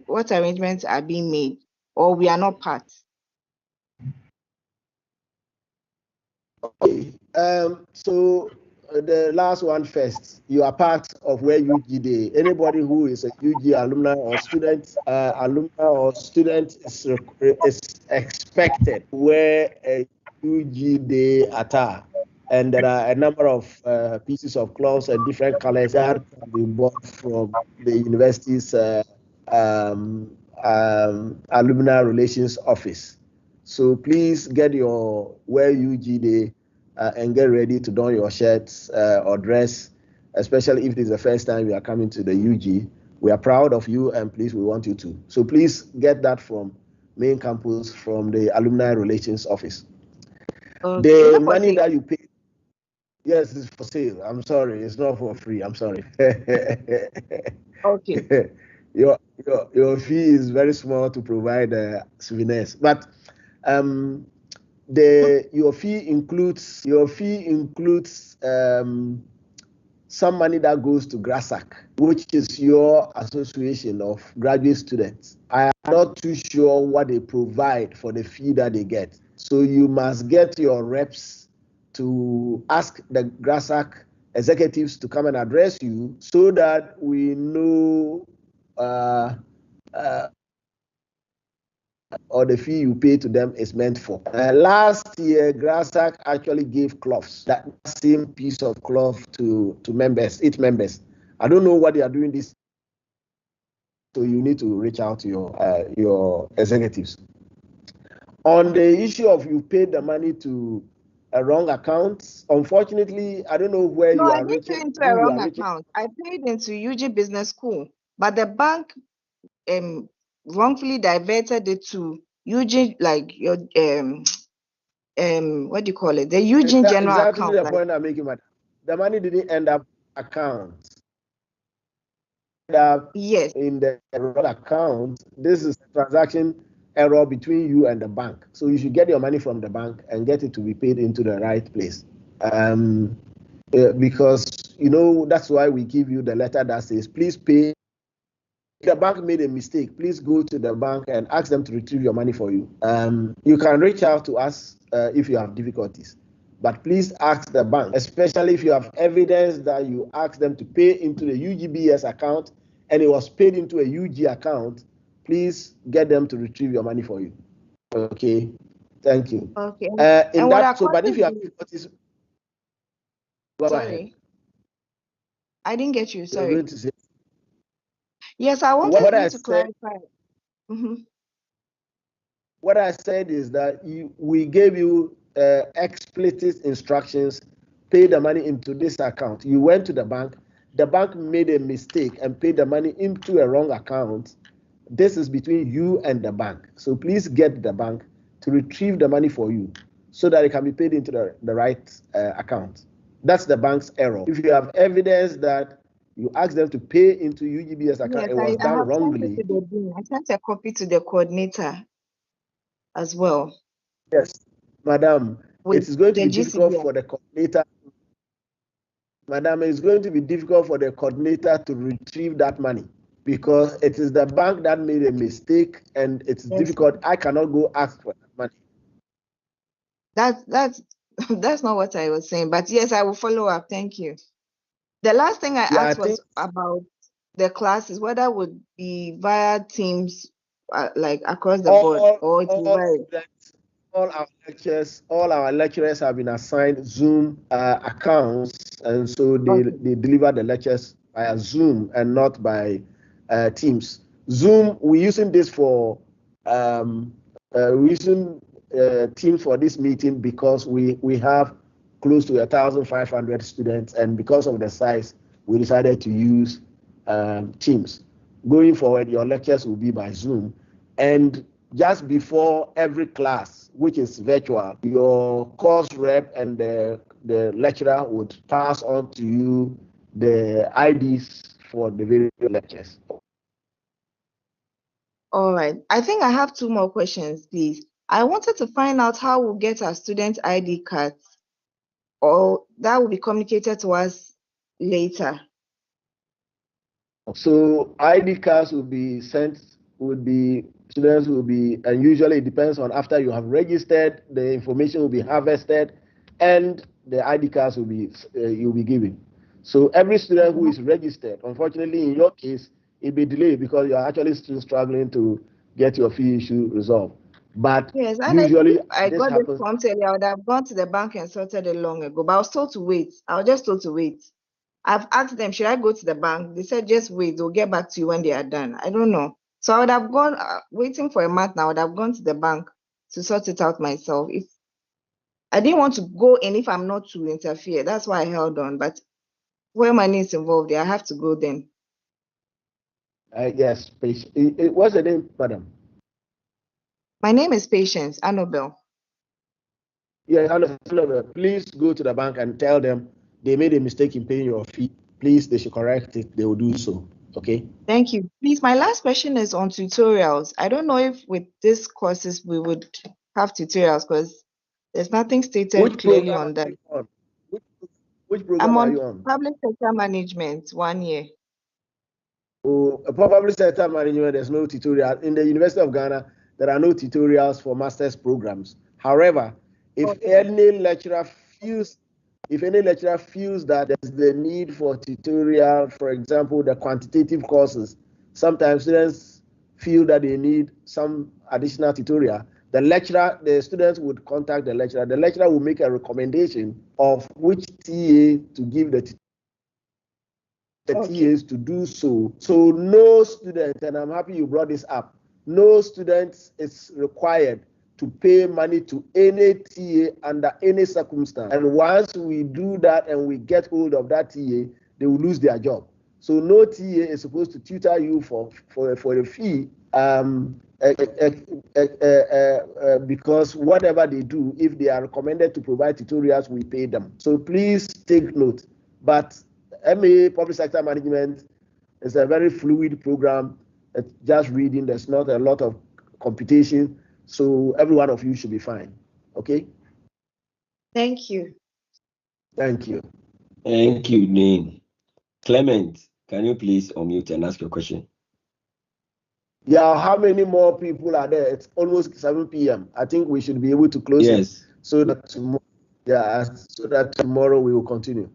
S16: what arrangements are being made, or we are not part?
S8: Okay. So the last one first. You are part of where UG Day. Anybody who is a UG alumni or student, is expected to wear a UG Day attire. And there are a number of pieces of clothes and different colors that can be bought from the university's alumni relations office. So please get your wear UG Day and get ready to don your shirts or dress, especially if it is the first time you are coming to the UG. We are proud of you and please, we want you to. So please get that from main campus, from the alumni relations office. The money that you pay, yes, it's for sale. I'm sorry, it's not for free. I'm sorry.
S16: Okay.
S8: your fee is very small to provide souvenirs, but your fee includes some money that goes to GRASAC, which is your association of graduate students. I am not too sure what they provide for the fee that they get. So you must get your reps to ask the GRASAC executives to come and address you so that we know or the fee you pay to them is meant for. Last year, GRASAC actually gave cloths, that same piece of cloth to members, each members. I don't know what they are doing this, so you need to reach out to your executives. On the issue of you paid the money to a wrong account, unfortunately, I don't know where you are reaching.
S16: No, I didn't pay into a wrong account. I paid into UG Business School, but the bank wrongfully diverted it to UG, like your what do you call it? The UG general
S8: exactly
S16: account.
S8: The point I'm making, madam. The money didn't end up account.
S16: Yes.
S8: In the wrong account. This is a transaction error between you and the bank. So you should get your money from the bank and get it to be paid into the right place. Because that's why we give you the letter that says, please pay. The bank made a mistake. Please go to the bank and ask them to retrieve your money for you. You can reach out to us if you have difficulties, but please ask the bank, especially if you have evidence that you asked them to pay into the UGBS account and it was paid into a UG account. Please get them to retrieve your money for you. Okay, thank you.
S16: Okay.
S8: But if you have difficulties, go ahead.
S16: I didn't get you. Sorry.
S8: You're going to say.
S16: Yes, I wanted you to clarify.
S8: What I said is that we gave you explicit instructions, pay the money into this account. You went to the bank made a mistake and paid the money into a wrong account. This is between you and the bank. So please get the bank to retrieve the money for you so that it can be paid into the right account. That's the bank's error. If you have evidence that you asked them to pay into UGBS account, it was done wrongly.
S16: I sent a copy to the coordinator as well.
S8: Yes, madam. It is going to be difficult for the coordinator. Madam, it's going to be difficult for the coordinator to retrieve that money because it is the bank that made a mistake and it's difficult. I cannot go ask for that money.
S16: That's not what I was saying, but yes, I will follow up. Thank you. The last thing I asked was about the classes, whether it would be via Teams, like across the board, or it's
S8: all our lecturers have been assigned Zoom accounts, and so they deliver the lectures via Zoom and not by Teams. Zoom, we're using this for Teams for this meeting because we have close to 1,500 students, and because of the size, we decided to use Teams. Going forward, your lectures will be by Zoom, and just before every class, which is virtual, your course rep and the lecturer would pass on to you the IDs for the various lectures.
S16: All right. I think I have two more questions, please. I wanted to find out how we'll get our student ID cards, or that will be communicated to us later.
S8: So ID cards will be sent, students will be, and usually it depends on after you have registered, the information will be harvested, and the ID cards will be you'll be given. So every student who is registered, unfortunately in your case, it'll be delayed because you're actually still struggling to get your fee issue resolved. But
S16: yes, and
S8: usually
S16: I got this prompt earlier, I would have gone to the bank and sorted it long ago, but I was told to wait. I was just told to wait. I've asked them, should I go to the bank? They said, just wait, they'll get back to you when they are done. I don't know. So I would have gone, waiting for a month now, I would have gone to the bank to sort it out myself. If I didn't want to go in if I'm not to interfere. That's why I held on. But where money is involved, I have to go then.
S8: Yes, what's the name, madam?
S16: My name is Patience Annabelle.
S8: Yeah, please go to the bank and tell them they made a mistake in paying your fee. Please, they should correct it. They will do so. Okay.
S16: Thank you. Please, my last question is on tutorials. I don't know if with these courses we would have tutorials because there's nothing stated clearly on that.
S8: Which program are you on?
S16: Public sector management, 1 year.
S8: Oh, public sector management, there's no tutorial. In the University of Ghana, there are no tutorials for master's programs. However, if any lecturer feels that there's the need for tutorial, for example, the quantitative courses, sometimes students feel that they need some additional tutorial. The students would contact the lecturer. The lecturer will make a recommendation of which TA to give the TAs to do so. So no student, and I'm happy you brought this up, no student is required to pay money to any TA under any circumstance. And once we do that and we get hold of that TA, they will lose their job. So no TA is supposed to tutor you for a fee because whatever they do, if they are recommended to provide tutorials, we pay them. So please take note. But MA Public Sector Management is a very fluid program. It's just reading. There's not a lot of computation. So every one of you should be fine. Okay?
S16: Thank you.
S2: Thank you. Thank you, Dean. Clement, can you please unmute and ask your question?
S8: Yeah, how many more people are there? It's almost 7 p.m. I think we should be able to close it so that tomorrow we will continue.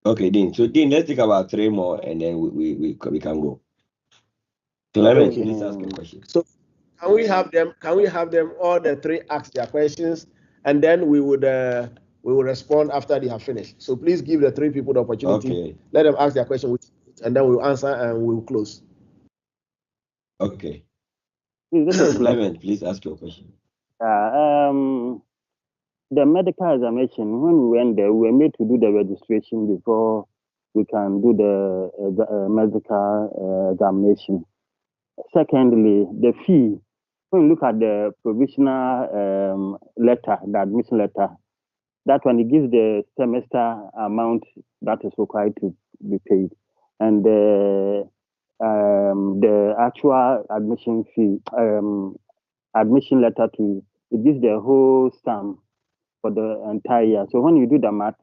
S2: Okay, Dean. So Dean, let's take about 3 more and then we can go. Clement, please ask a question.
S8: So can we have them all the 3 ask their questions and then we will respond after they have finished. So please give the 3 people the opportunity.
S2: Okay.
S8: Let them ask their question and then we'll answer and we'll close.
S2: Okay. Clement, please ask your question.
S17: The medical examination, when we went there, we were made to do the registration before we can do the medical examination. Secondly, the fee. When you look at the provisional letter, the admission letter, that one, it gives the semester amount that is required to be paid. And the actual admission fee, admission letter it gives the whole sum for the entire year. So when you do the math,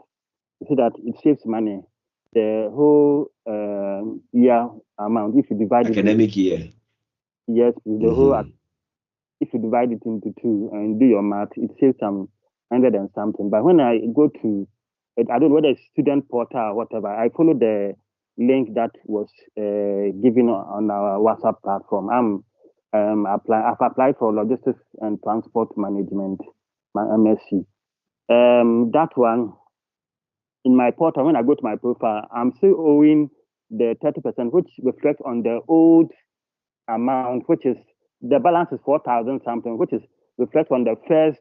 S17: you see that it saves money. The whole year amount, if you divide
S2: academic year.
S17: Yes, the whole. If you divide it into 2 and do your math, it saves some 100 and something. But when I go to, I don't know whether it's student portal or whatever, I follow the link that was given on our WhatsApp platform. I've applied for logistics and transport management, my MSc. That one, in my portal, when I go to my profile, I'm still owing the 30%, which reflects on the old amount, which is, the balance is 4,000 something, which is reflects on the first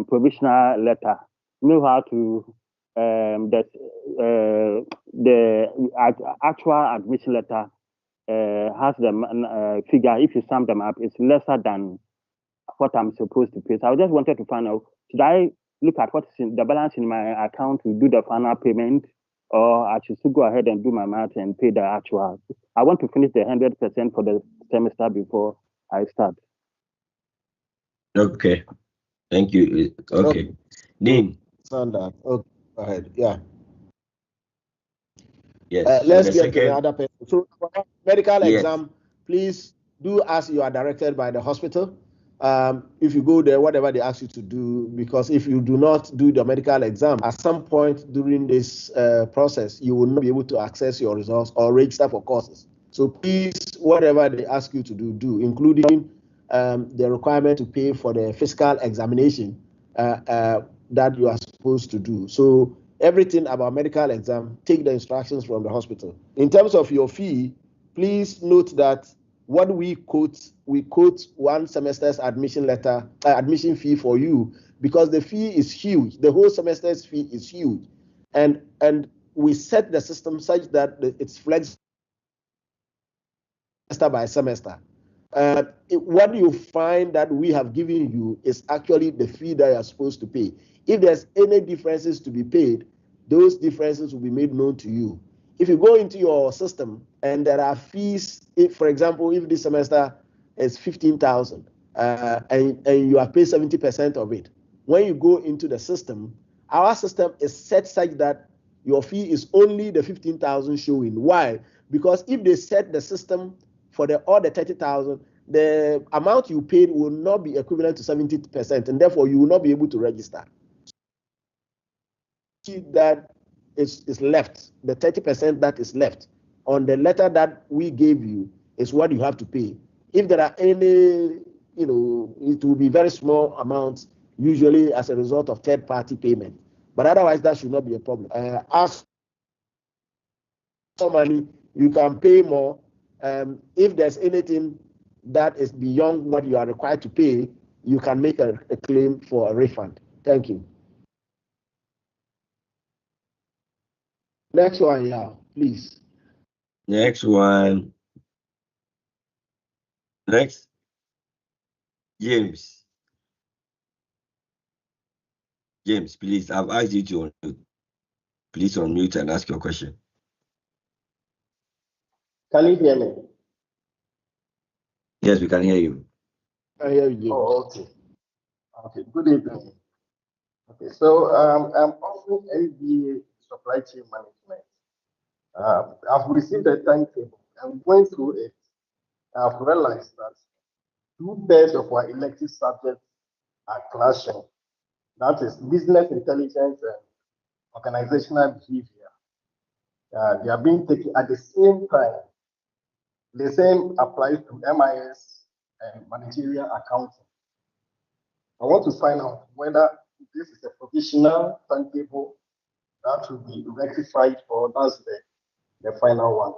S17: provisional letter. You know how to, the actual admission letter has the figure, if you sum them up, it's lesser than what I'm supposed to pay. So I just wanted to find out, should I look at what's in the balance in my account to do the final payment, or I should still go ahead and do my math and pay the actual? I want to finish the 100% for the semester before I start.
S2: Okay. Thank you. Okay. Dean.
S8: Okay, go ahead. Yeah.
S2: Yes.
S8: Let's get to the other person. So medical exam, please do as you are directed by the hospital. If you go there, whatever they ask you to do, because if you do not do the medical exam, at some point during this process, you will not be able to access your results or register for courses. So please, whatever they ask you to do, including the requirement to pay for the physical examination that you are supposed to do. So everything about medical exam, take the instructions from the hospital. In terms of your fee, please note that what we quote 1 semester's admission letter, admission fee for you, because the fee is huge. The whole semester's fee is huge, and we set the system such that it's flexible semester by semester. what you find that we have given you is actually the fee that you're supposed to pay. If there's any differences to be paid, those differences will be made known to you. If you go into your system and there are fees, if, for example, if this semester is 15,000 and you have paid 70% of it, when you go into the system, our system is set such that your fee is only the 15,000 showing. Why? Because if they set the system for all the 30,000, the amount you paid will not be equivalent to 70%, and therefore you will not be able to register. That is left, the 30% that is left on the letter that we gave you is what you have to pay. If there are any, it will be very small amounts, usually as a result of third-party payment. But otherwise, that should not be a problem. As for money, you can pay more. If there's anything that is beyond what you are required to pay, you can make a claim for a refund. Thank you. Next one, yeah, please.
S2: Next one. Next. James. James, please, I've asked you to unmute. Please unmute and ask your question.
S8: Can you hear me?
S2: Yes, we can hear you.
S8: I hear you, James. Oh, okay. Okay, good evening. Okay, so I'm offering MBA supply chain management. I've received a timetable. I'm going through it. I've realized that 2/3 of our elective subjects are clashing. That is business intelligence and organizational behavior. They are being taken at the same time. The same applies to MIS and managerial accounting. I want to find out whether this is a provisional timetable that will be rectified or that's the final one.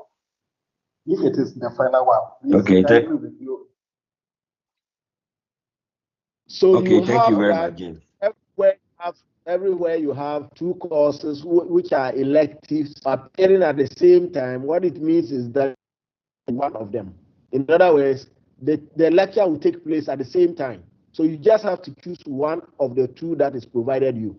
S8: If it is the final one, please
S2: okay,
S8: kindly review. So
S2: okay, thank you very much, James.
S8: Everywhere you have two courses which are electives appearing at the same time. What it means is that one of them. In other words, the lecture will take place at the same time. So you just have to choose one of the two that is provided you.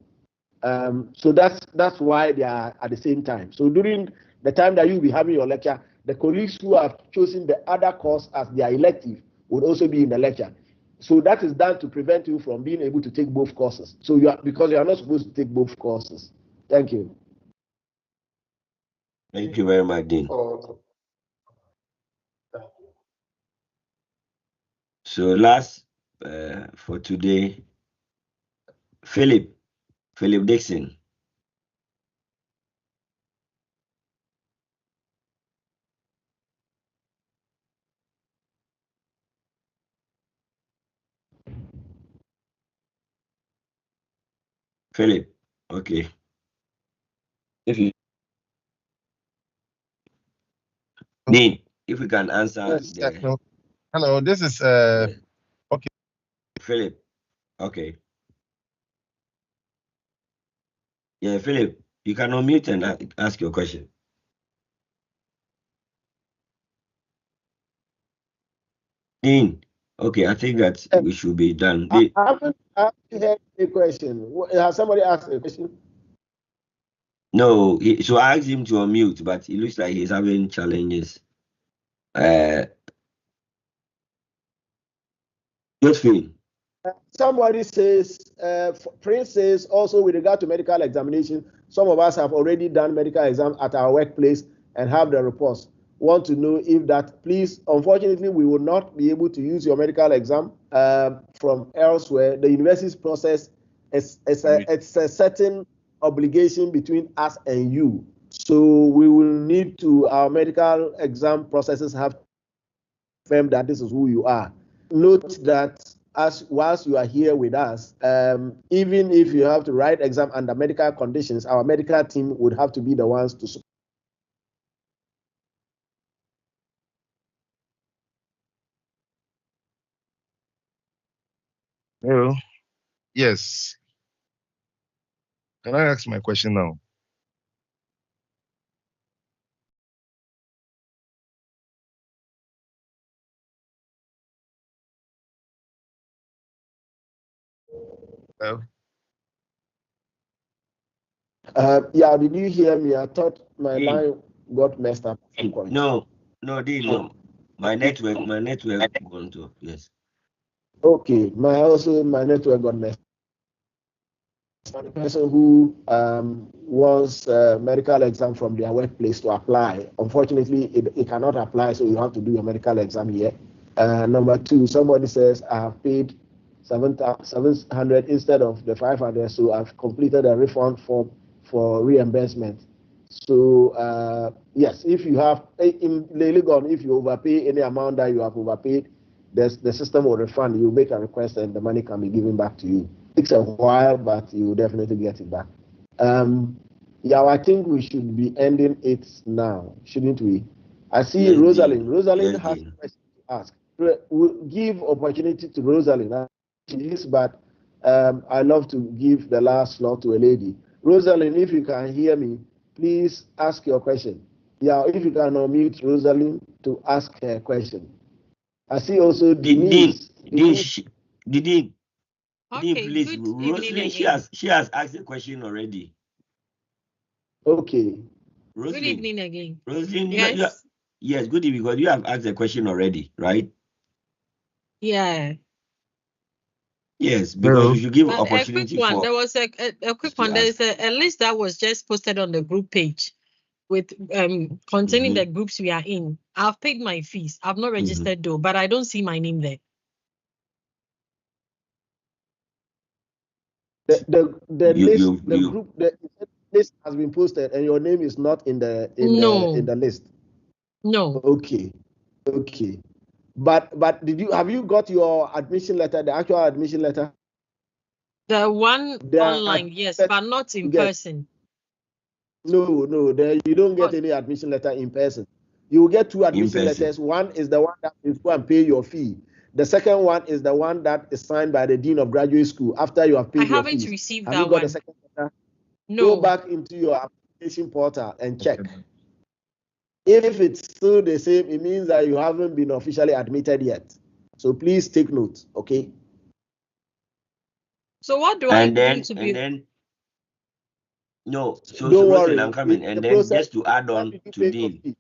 S8: So that's why they are at the same time. So during the time that you'll be having your lecture, the colleagues who have chosen the other course as their elective would also be in the lecture. So that is done to prevent you from being able to take both courses. So because you are not supposed to take both courses. Thank you.
S2: Thank you very much, Dean.
S8: Okay. Thank you.
S2: So last for today, Philip Dixon. Philip, okay. If you Dean, if we can answer
S18: yes, hello, this is okay.
S2: Philip. Okay. Yeah, Philip, you can unmute and ask your question. Dean, okay, I think that we should be done.
S8: I haven't heard a question. Has somebody asked a question?
S2: No, so I asked him to unmute, but it looks like he's having challenges. Josephine.
S8: Somebody says, Prince says, also with regard to medical examination, some of us have already done medical exams at our workplace and have the reports. Want to know if that, please, unfortunately, we will not be able to use your medical exam from elsewhere. The university's process it's a certain obligation between us and you. So we will need to, our medical exam processes have to confirm that this is who you are. Note that whilst you are here with us, even if you have to write exam under medical conditions, our medical team would have to be the ones to support.
S18: Hello. Yes. Can I ask my question now?
S8: Yeah, did you hear me? I thought my
S2: Dean.
S8: line got messed up at some point.
S2: No, Dean, no. My network gone to, yes.
S8: Okay, my network got messed. The person who wants a medical exam from their workplace to apply, unfortunately, it cannot apply, so you have to do a medical exam here. Number two, somebody says, I have paid 700 instead of the 500, so I've completed a refund form for reimbursement. So, yes, if you have, in Legon, if you overpay any amount that you have overpaid, the system will refund you, make a request, and the money can be given back to you. Takes a while, but you will definitely get it back. Yeah, I think we should be ending it now, shouldn't we? I see
S2: Yes,
S8: Rosalind.
S2: Dean.
S8: Rosalind
S2: Yes,
S8: has
S2: Dean.
S8: a question to ask. We'll give opportunity to Rosalind. She is, but I love to give the last slot to a lady. Rosalind, if you can hear me, please ask your question. Yeah, if you can unmute Rosalind to ask her question. I see also Denise.
S2: Dean,
S11: Okay,
S2: please,
S11: good evening
S2: Rosalind,
S11: again.
S2: she has asked a question already.
S8: Okay.
S2: Rosalind.
S11: Good evening again.
S2: Rosalind,
S11: Yes.
S2: Yes, good evening, because you have asked a question already, right?
S11: Yeah.
S2: Yes, because we should give
S11: But
S2: opportunity
S11: a quick one.
S2: for.
S11: There was a quick one. There is a list that was just posted on the group page with containing the groups we are in. I've paid my fees. I've not registered though, but I don't see my name there.
S8: The list has been posted and your name is not in the list.
S11: No.
S8: Okay. But have you got your admission letter, the actual admission letter?
S11: The one online, yes, but not in person.
S8: No, you don't get any admission letter in person. You will get two admission letters. One is the one that you go and pay your fee. The second one is the one that is signed by the dean of graduate school after you have paid your fees.
S11: I haven't received
S8: have
S11: that
S8: you got
S11: one.
S8: The second letter?
S11: No.
S8: Go back into your application portal and check. If it's still the same, it means that you haven't been officially admitted yet. So please take note, okay?
S11: So what do I do to be?
S2: No, so
S8: don't worry,
S2: I'm coming. And then
S8: process,
S2: just to add on to Dean.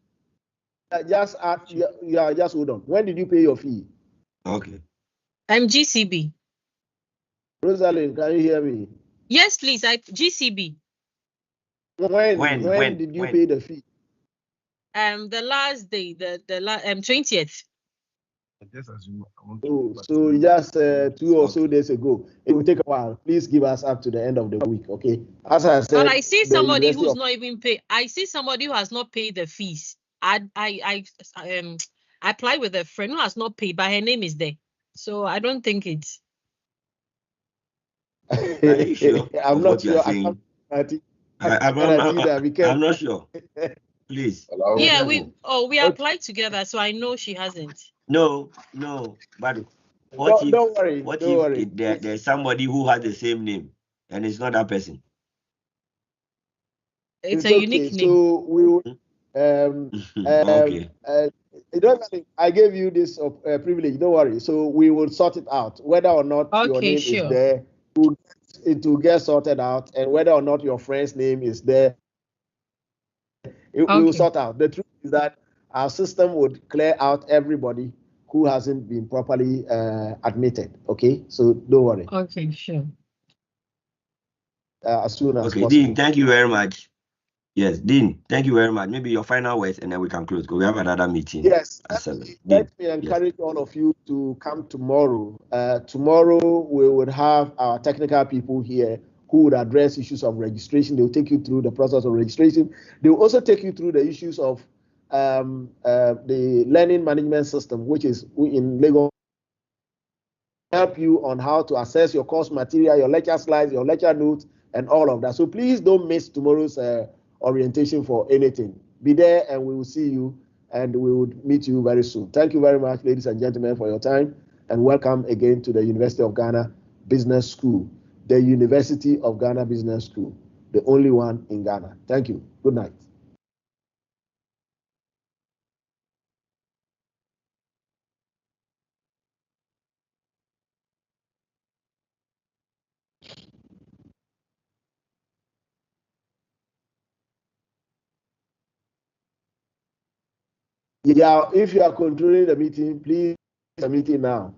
S8: Just hold on. When did you pay your fee?
S2: Okay.
S11: I'm GCB.
S8: Rosalind, can you hear me?
S11: Yes, please. GCB.
S8: When did you pay the fee?
S11: The last day, the 20th.
S8: Oh, so just 2 or so days ago. It will take a while. Please give us up to the end of the week, okay? As I said,
S11: but I see somebody who's not even paid. I see somebody who has not paid the fees. I applied with a friend who has not paid, but her name is there. So I don't think it's.
S2: Are you sure?
S8: I'm not sure.
S2: I'm not sure. Please.
S11: Yeah, we applied together, so I know she hasn't.
S2: No, but
S8: don't worry.
S2: There's somebody who has the same name and it's not that person?
S11: It's a unique name.
S8: So we will
S2: okay.
S8: I gave you this privilege. Don't worry. So we will sort it out. Whether or not your name is there, it will get sorted out, and whether or not your friend's name is there, we will sort out. The truth is that our system would clear out everybody who hasn't been properly admitted. Okay, so don't worry.
S11: Okay, sure.
S8: As soon as possible.
S2: Dean, thank you very much. Yes, Dean, thank you very much. Maybe your final words and then we can close because we have another meeting.
S8: Yes, let me encourage all of you to come tomorrow. Tomorrow we would have our technical people here who would address issues of registration. They'll take you through the process of registration. They'll also take you through the issues of the learning management system, which is in Lagos. Help you on how to assess your course material, your lecture slides, your lecture notes, and all of that. So please don't miss tomorrow's orientation for anything. Be there and we will see you and we will meet you very soon. Thank you very much, ladies and gentlemen, for your time, and welcome again to the University of Ghana Business School, the University of Ghana Business School, the only one in Ghana. Thank you. Good night. Yeah, if you are controlling the meeting, please the meeting now.